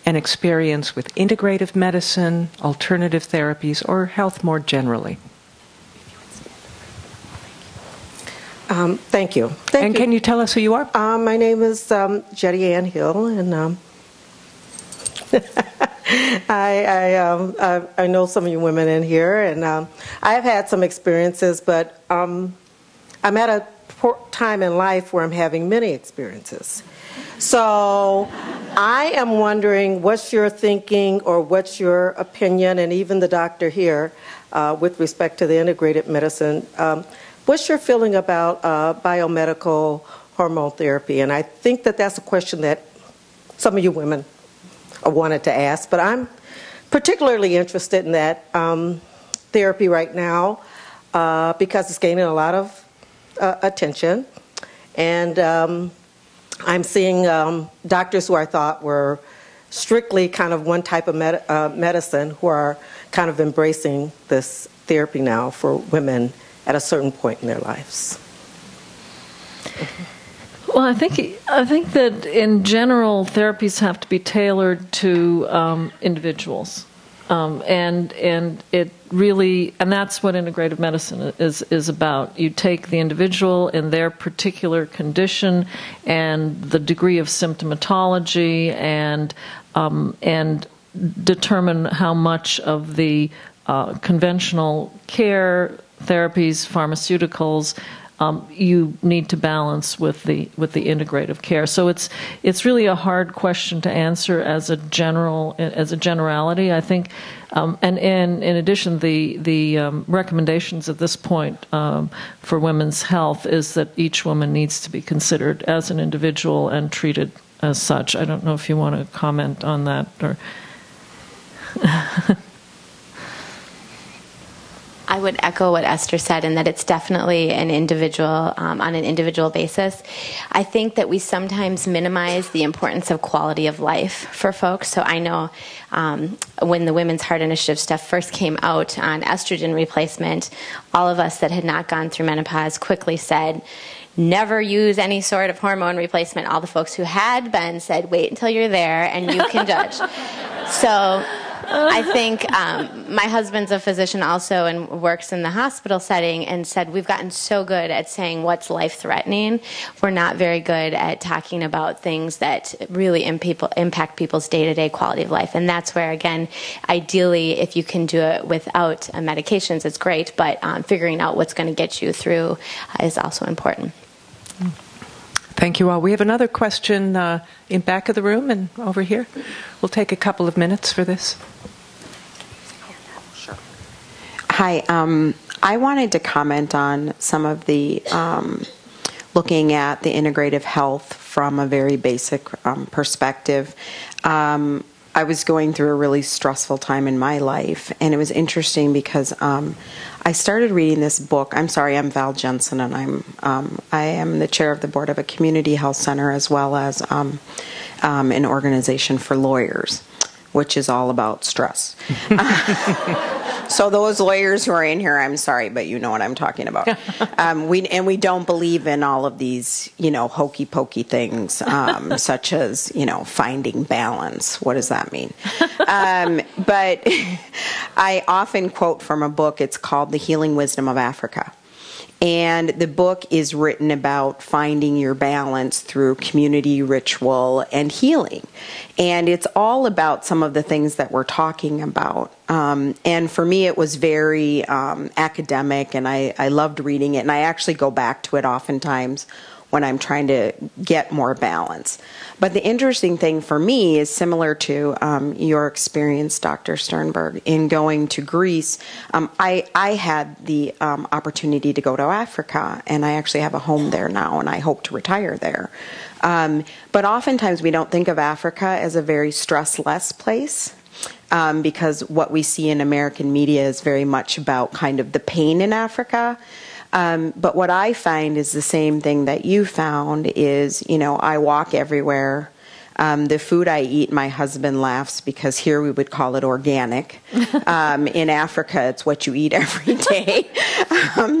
an experience with integrative medicine, alternative therapies, or health more generally. Thank you. And can you tell us who you are? My name is Jetty Ann Hill, and I know some of you women in here, and I've had some experiences, but I'm at a time in life where I'm having many experiences. So I am wondering what's your thinking or what's your opinion, and even the doctor here, with respect to the integrated medicine. What's your feeling about biomedical hormone therapy? And I think that that's a question that some of you women wanted to ask, but I'm particularly interested in that therapy right now because it's gaining a lot of attention. And I'm seeing doctors who I thought were strictly kind of one type of medicine who are kind of embracing this therapy now for women at a certain point in their lives. Well, I think that in general therapies have to be tailored to individuals, and it really, and that's what integrative medicine is about. You take the individual in their particular condition and the degree of symptomatology, and determine how much of the conventional care, therapies, pharmaceuticals, you need to balance with the integrative care. So it's really a hard question to answer as a generality. I think, and in addition, the recommendations at this point for women's health is that each woman needs to be considered as an individual and treated as such. I don't know if you want to comment on that or. I would echo what Esther said, in that it's definitely an individual, on an individual basis. I think that we sometimes minimize the importance of quality of life for folks. So I know when the Women's Heart Initiative stuff first came out on estrogen replacement, all of us that had not gone through menopause quickly said, never use any sort of hormone replacement. All the folks who had been said, wait until you're there and you can judge. So I think my husband's a physician also and works in the hospital setting, and said we've gotten so good at saying what's life-threatening. We're not very good at talking about things that really impact people's day-to-day quality of life. And that's where, again, ideally, if you can do it without medications, it's great, but figuring out what's going to get you through is also important. Thank you all. We have another question in back of the room and over here. We'll take a couple of minutes for this. Sure. Hi. I wanted to comment on some of the looking at the integrative health from a very basic perspective. I was going through a really stressful time in my life, and it was interesting because I started reading this book. I'm sorry, I'm Val Jensen, and I am the chair of the board of a community health center as well as an organization for lawyers, which is all about stress. So those lawyers who are in here, I'm sorry, but you know what I'm talking about. We don't believe in all of these, hokey pokey things, such as, finding balance. What does that mean? But I often quote from a book. It's called The Healing Wisdom of Africa. And the book is written about finding your balance through community, ritual, and healing. And it's all about some of the things that we're talking about. And for me, it was very academic, and I loved reading it. And I actually go back to it oftentimes when I'm trying to get more balance. But the interesting thing for me is similar to your experience, Dr. Sternberg, in going to Greece. I had the opportunity to go to Africa, and I actually have a home there now, and I hope to retire there. But oftentimes we don't think of Africa as a very stress-less place. Because what we see in American media is very much about kind of the pain in Africa. But what I find is the same thing that you found is, I walk everywhere. The food I eat, my husband laughs because here we would call it organic. In Africa, it's what you eat every day.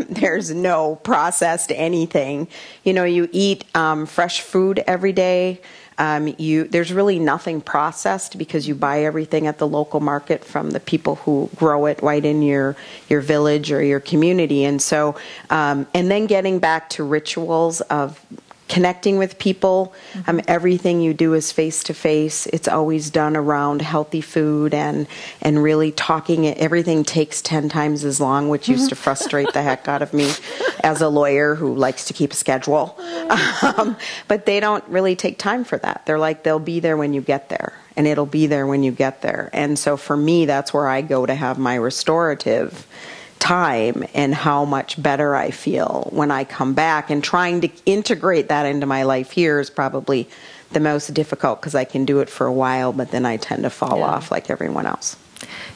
There's no processed anything. You eat fresh food every day. There's really nothing processed because you buy everything at the local market from the people who grow it right in your village or your community. And so, and then getting back to rituals of connecting with people. Everything you do is face to face. It's always done around healthy food and really talking. Everything takes 10 times as long, which used to frustrate the heck out of me as a lawyer who likes to keep a schedule. But they don't really take time for that. They're like, they'll be there when you get there, and it'll be there when you get there. And so for me, that's where I go to have my restorative time and how much better I feel when I come back. And trying to integrate that into my life here is probably the most difficult because I can do it for a while, but then I tend to fall off like everyone else.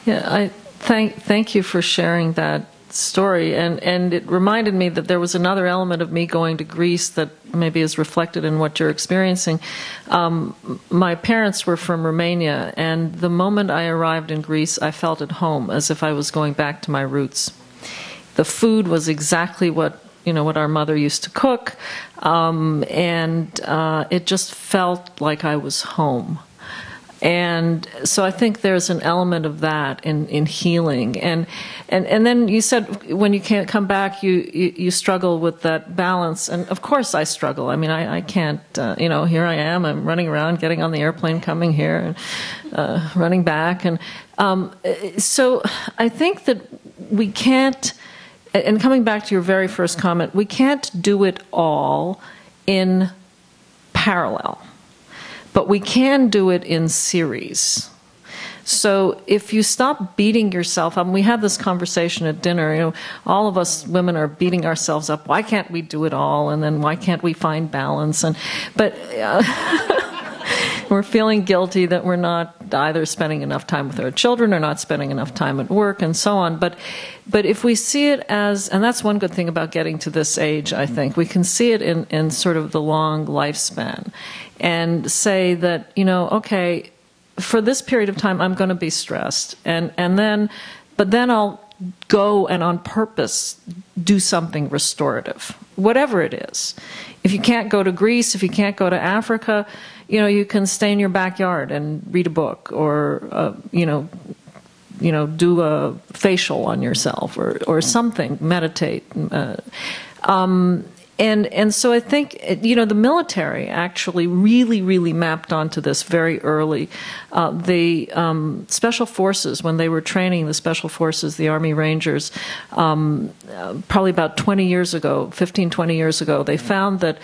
Yeah, I thank you for sharing that story, and it reminded me that there was another element of me going to Greece that maybe is reflected in what you're experiencing. My parents were from Romania, and the moment I arrived in Greece, I felt at home, as if I was going back to my roots. The food was exactly what our mother used to cook, and it just felt like I was home. And so I think there's an element of that in healing. And then you said when you can't come back, you struggle with that balance. And of course I struggle. I mean, I can't, here I am, I'm running around, getting on the airplane, coming here, and running back. And so I think that we can't, and coming back to your very first comment, we can't do it all in parallel. But we can do it in series. So if you stop beating yourself up, and we had this conversation at dinner, all of us women are beating ourselves up. Why can't we do it all? And then why can't we find balance? But we're feeling guilty that we're not either spending enough time with our children or not spending enough time at work and so on. But if we see it as, and that's one good thing about getting to this age, I think, we can see it in sort of the long lifespan. And say that, okay, for this period of time, I'm going to be stressed. But then I'll go and on purpose do something restorative, whatever it is. If you can't go to Greece, if you can't go to Africa, you can stay in your backyard and read a book or, do a facial on yourself or something, meditate. And so I think, the military actually really mapped onto this very early. The Special Forces, when they were training the Special Forces, the Army Rangers, probably about 20 years ago, 15, 20 years ago, they found that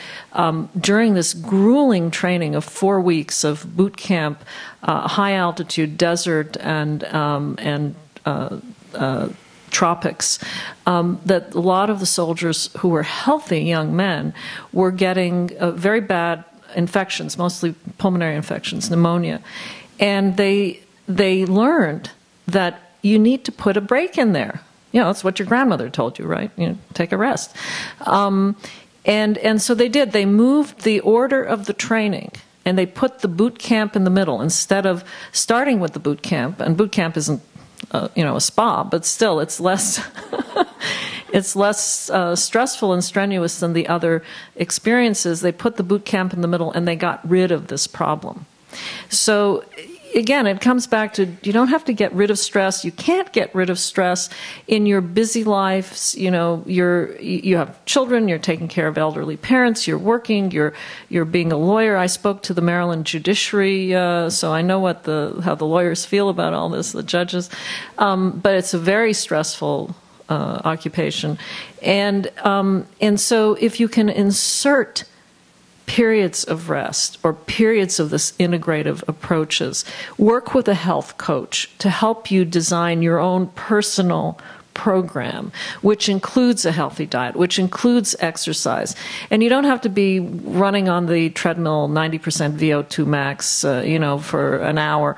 during this grueling training of 4 weeks of boot camp, high altitude desert and tropics, that a lot of the soldiers who were healthy young men were getting very bad infections, mostly pulmonary infections, pneumonia. And they learned that you need to put a break in there. It's what your grandmother told you, right? Take a rest. And so they did. They moved the order of the training, and they put the boot camp in the middle instead of starting with the boot camp. And boot camp isn't a spa, but still it's less stressful and strenuous than the other experiences. They put the boot camp in the middle and they got rid of this problem. So again, it comes back to, you don't have to get rid of stress. You can't get rid of stress in your busy lives. You have children, you're taking care of elderly parents, you're working, you're being a lawyer. I spoke to the Maryland judiciary, so I know how the lawyers feel about all this, the judges. But it's a very stressful occupation. And so if you can insert periods of rest or periods of this integrative approaches, work with a health coach to help you design your own personal program, which includes a healthy diet, which includes exercise. And you don't have to be running on the treadmill 90% VO2 max, for an hour.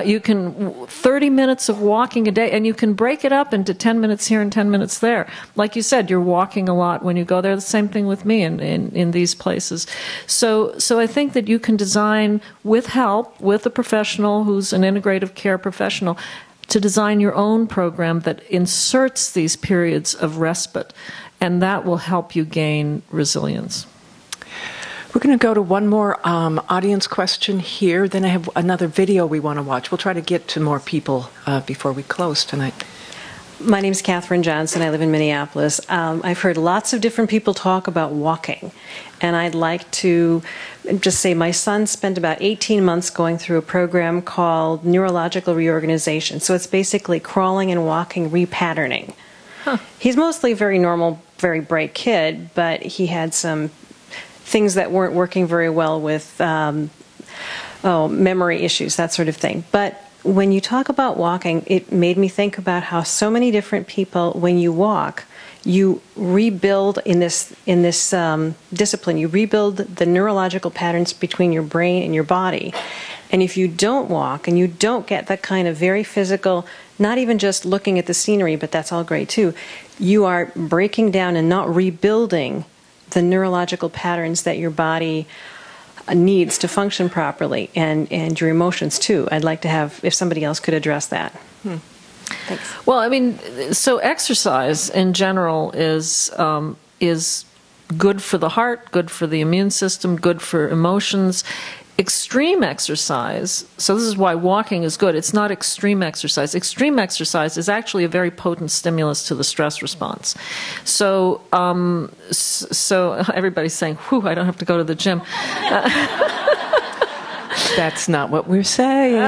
You can 30 minutes of walking a day, and you can break it up into 10 minutes here and 10 minutes there. Like you said, you're walking a lot when you go there. The same thing with me in these places. So I think that you can design with help, with a professional who's an integrative care professional, to design your own program that inserts these periods of respite, and that will help you gain resilience. We're going to go to one more audience question here. Then I have another video we want to watch. We'll try to get to more people before we close tonight. My name is Catherine Johnson. I live in Minneapolis. I've heard lots of different people talk about walking, and I'd like to just say my son spent about 18 months going through a program called neurological reorganization. So it's basically crawling and walking repatterning. Huh. He's mostly a very normal, very bright kid, but he had some things that weren't working very well with memory issues, that sort of thing. But when you talk about walking, it made me think about how so many different people, when you walk, you rebuild in this discipline. You rebuild the neurological patterns between your brain and your body. And if you don't walk and you don't get that kind of very physical, not even just looking at the scenery, but that's all great too, you are breaking down and not rebuilding the neurological patterns that your body needs to function properly, and your emotions too. I'd like to have, if somebody else could address that. Thanks. Well, I mean, so exercise in general is good for the heart, good for the immune system, good for emotions. Extreme exercise, so this is why walking is good. It's not extreme exercise. Extreme exercise is actually a very potent stimulus to the stress response. So, so everybody's saying, "Whew, I don't have to go to the gym." That's not what we're saying.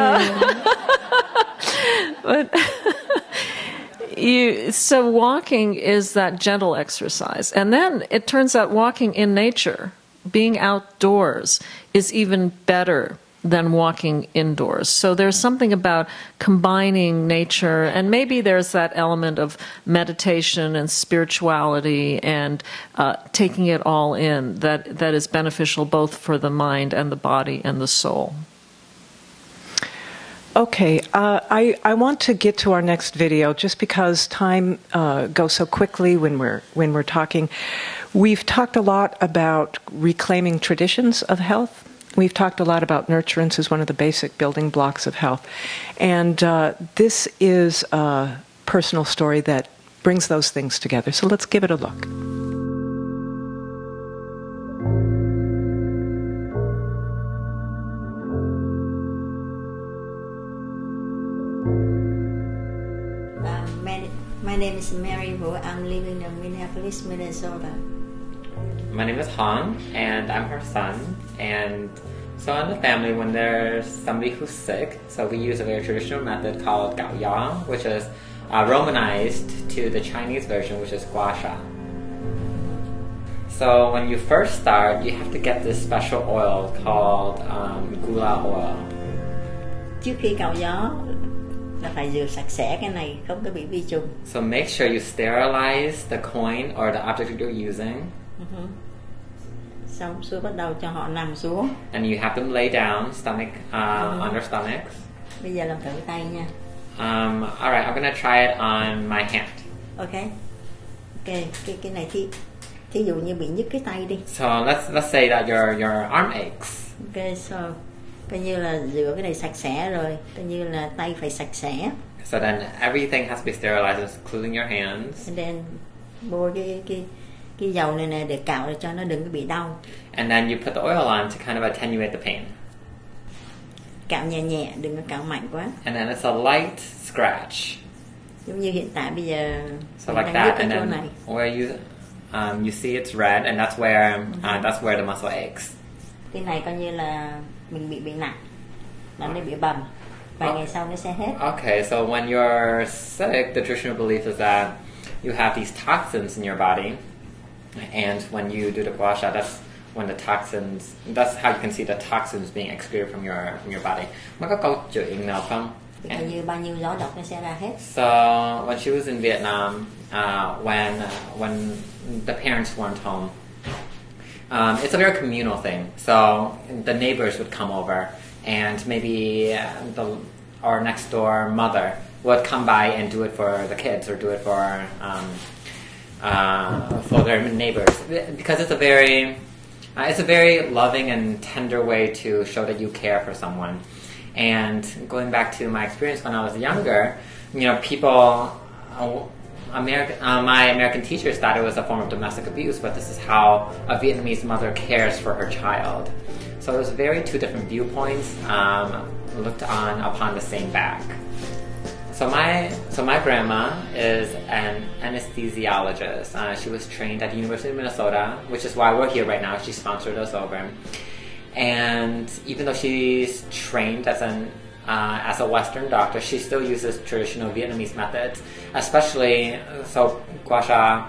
But so walking is that gentle exercise, and then it turns out walking in nature, being outdoors, is even better than walking indoors. So there's something about combining nature, and maybe there's that element of meditation and spirituality and taking it all in that is beneficial both for the mind and the body and the soul. Okay, I want to get to our next video just because time goes so quickly when we're talking. We've talked a lot about reclaiming traditions of health. We've talked a lot about nurturance as one of the basic building blocks of health. And this is a personal story that brings those things together. So let's give it a look. My name is Mary Wu. I'm living in Minneapolis, Minnesota. My name is Han, and I'm her son. And so in the family, when there's somebody who's sick, so we use a very traditional method called gao ya, which is Romanized to the Chinese version, which is gua sha. So when you first start, you have to get this special oil called gula oil. Trước khi cạo gió là phải rửa sạch sẽ cái này, không có bị vi trùng. So make sure you sterilize the coin or the object that you're using. Xong rồi bắt đầu cho họ nằm xuống. And you have them lay down, stomach on their stomachs. Bây giờ làm thử tay nha. Alright, I'm gonna try it on my hand. Okay. Cái này thí dụ như bị nhức cái tay đi. So let's say that your arm aches. Okay, so coi như là rửa cái này sạch sẽ rồi, coi như là tay phải sạch sẽ. So then everything has to be sterilized, including your hands. And then bôi cái dầu này nè để cạo để cho nó đừng có bị đau. And then you put the oil on to kind of attenuate the pain. Cạo nhẹ nhẹ, đừng có cạo mạnh quá. And then it's a light scratch. Giống như hiện tại bây giờ so like that, and then where you see it's red, and that's where the muscle aches. Cái này coi như là mình bị nặng, nó bị bầm. Vài ngày sau nó sẽ hết. Okay, so when you're sick, the traditional belief is that you have these toxins in your body, and when you do the gua sha, that's how you can see the toxins being excreted from your body. Mới có câu chuyện nào không? Coi như bao nhiêu gió độc nó sẽ ra hết. So when she was in Vietnam, when the parents weren't home, it's a very communal thing. So the neighbors would come over, and maybe our next door mother would come by and do it for the kids or do it for their neighbors, because it's a very loving and tender way to show that you care for someone. And going back to my experience when I was younger, my American teachers thought it was a form of domestic abuse, but this is how a Vietnamese mother cares for her child. So it was two different viewpoints looked upon the same back. So my grandma is an anesthesiologist. She was trained at the University of Minnesota, which is why we're here right now. She sponsored us over. And even though she's trained as a Western doctor, she still uses traditional Vietnamese methods, especially, so gua sha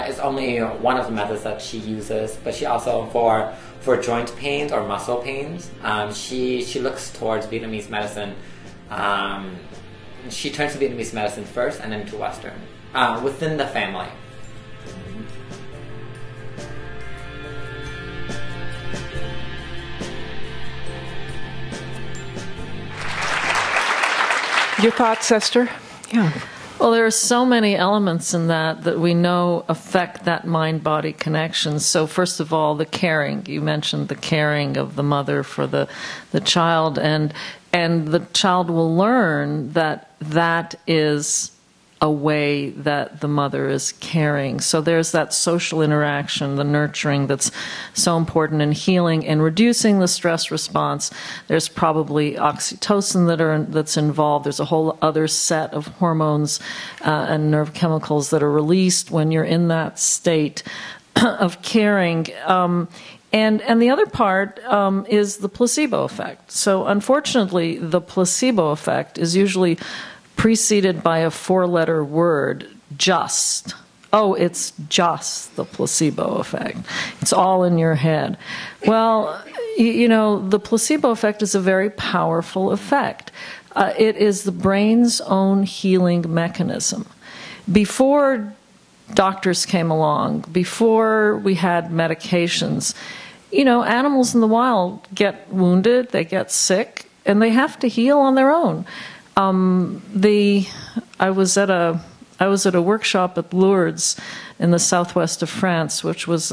is only one of the methods that she uses, but she also, for joint pains or muscle pains, she looks towards Vietnamese medicine she turns to Vietnamese medicine first and then to Western, within the family. Your thoughts, Esther? Yeah. Well, there are so many elements in that we know affect that mind-body connection. So first of all, the caring. You mentioned the caring of the mother for the child, and the child will learn that that is a way that the mother is caring. So there's that social interaction, the nurturing that's so important in healing and reducing the stress response. There's probably oxytocin that's involved. There's a whole other set of hormones and nerve chemicals that are released when you're in that state of caring. And the other part is the placebo effect. So unfortunately, the placebo effect is usually preceded by a 4-letter word, just. Oh, it's just the placebo effect. It's all in your head. Well, you know, the placebo effect is a very powerful effect. It is the brain's own healing mechanism. Before doctors came along, before we had medications, you know, animals in the wild get wounded, they get sick, and they have to heal on their own. I was at a workshop at Lourdes in the southwest of France, which was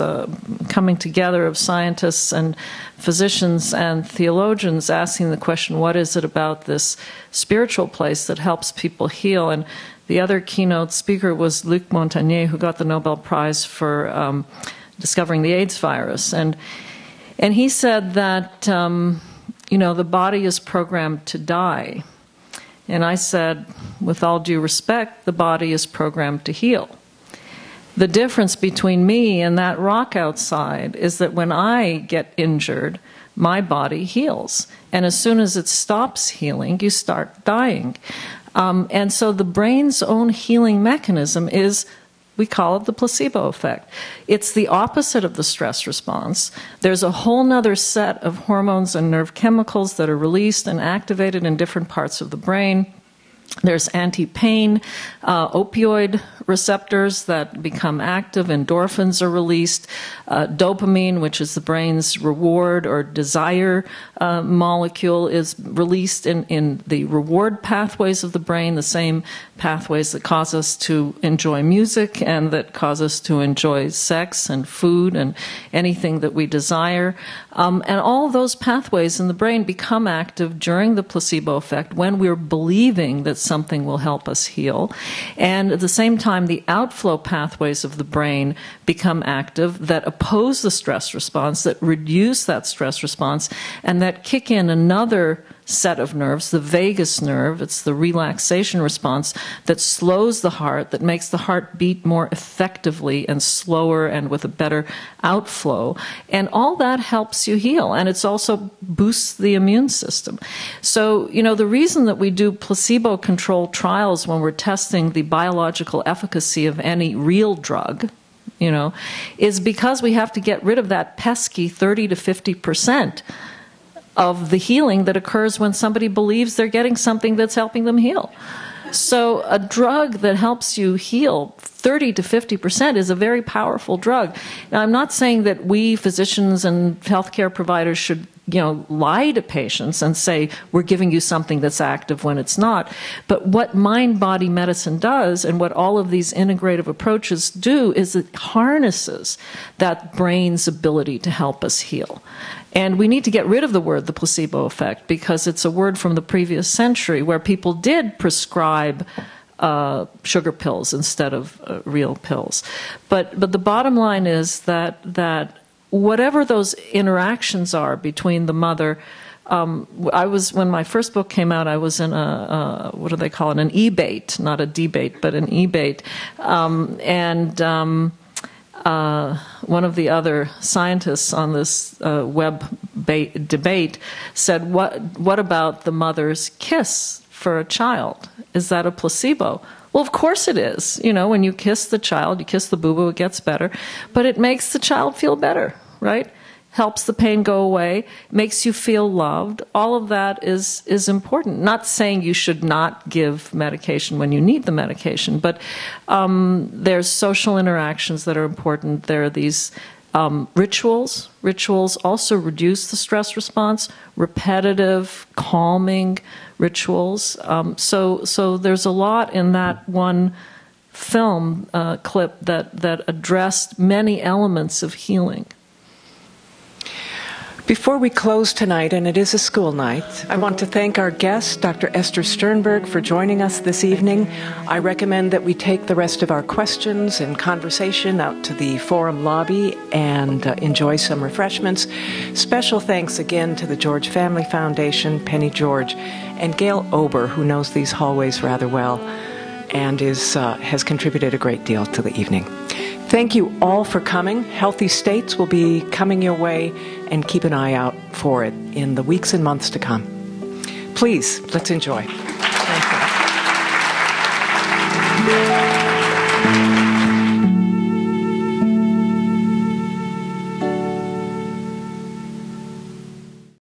coming together of scientists and physicians and theologians asking the question, what is it about this spiritual place that helps people heal? And the other keynote speaker was Luc Montagnier, who got the Nobel Prize for discovering the AIDS virus. And he said that, you know, the body is programmed to die. And I said, with all due respect, the body is programmed to heal. The difference between me and that rock outside is that when I get injured, my body heals. And as soon as it stops healing, you start dying. And so the brain's own healing mechanism is, we call it the placebo effect. It's the opposite of the stress response. There's a whole nother set of hormones and nerve chemicals that are released and activated in different parts of the brain. There's anti-pain opioid receptors that become active. Endorphins are released. Dopamine, which is the brain's reward or desire molecule, is released in the reward pathways of the brain, the same pathways that cause us to enjoy music and that cause us to enjoy sex and food and anything that we desire. And all those pathways in the brain become active during the placebo effect when we're believing that something will help us heal. And at the same time, the outflow pathways of the brain become active that oppose the stress response, that reduce that stress response, and that kick in another set of nerves, the vagus nerve. It's the relaxation response that slows the heart, that makes the heart beat more effectively and slower and with a better outflow. And all that helps you heal. And it's also boosts the immune system. So, you know, the reason that we do placebo-controlled trials when we're testing the biological efficacy of any real drug, you know, is because we have to get rid of that pesky 30 to 50% of the healing that occurs when somebody believes they're getting something that's helping them heal. So a drug that helps you heal 30 to 50% is a very powerful drug. Now, I'm not saying that we physicians and healthcare providers should, you know, lie to patients and say we're giving you something that's active when it's not. But what mind-body medicine does, and what all of these integrative approaches do, is it harnesses that brain's ability to help us heal. And we need to get rid of the word, the placebo effect, because it's a word from the previous century where people did prescribe sugar pills instead of real pills. But the bottom line is that whatever those interactions are between the mother, when my first book came out, I was in what do they call it, an e-bait, not a debate, but an e-bait. One of the other scientists on this web debate said, what about the mother's kiss for a child? Is that a placebo? Well, of course it is. You know, when you kiss the child, you kiss the boo-boo, it gets better. But it makes the child feel better, right? helps the pain go away, makes you feel loved. All of that is important. Not saying you should not give medication when you need the medication, but there's social interactions that are important. There are these rituals. Rituals also reduce the stress response, repetitive, calming rituals. So there's a lot in that one film clip that addressed many elements of healing. Before we close tonight, and it is a school night, I want to thank our guest, Dr. Esther Sternberg, for joining us this evening. I recommend that we take the rest of our questions and conversation out to the forum lobby and enjoy some refreshments. Special thanks again to the George Family Foundation, Penny George, and Gail Ober, who knows these hallways rather well and has contributed a great deal to the evening. Thank you all for coming. Healthy States will be coming your way, and keep an eye out for it in the weeks and months to come. Please, let's enjoy. Thank you.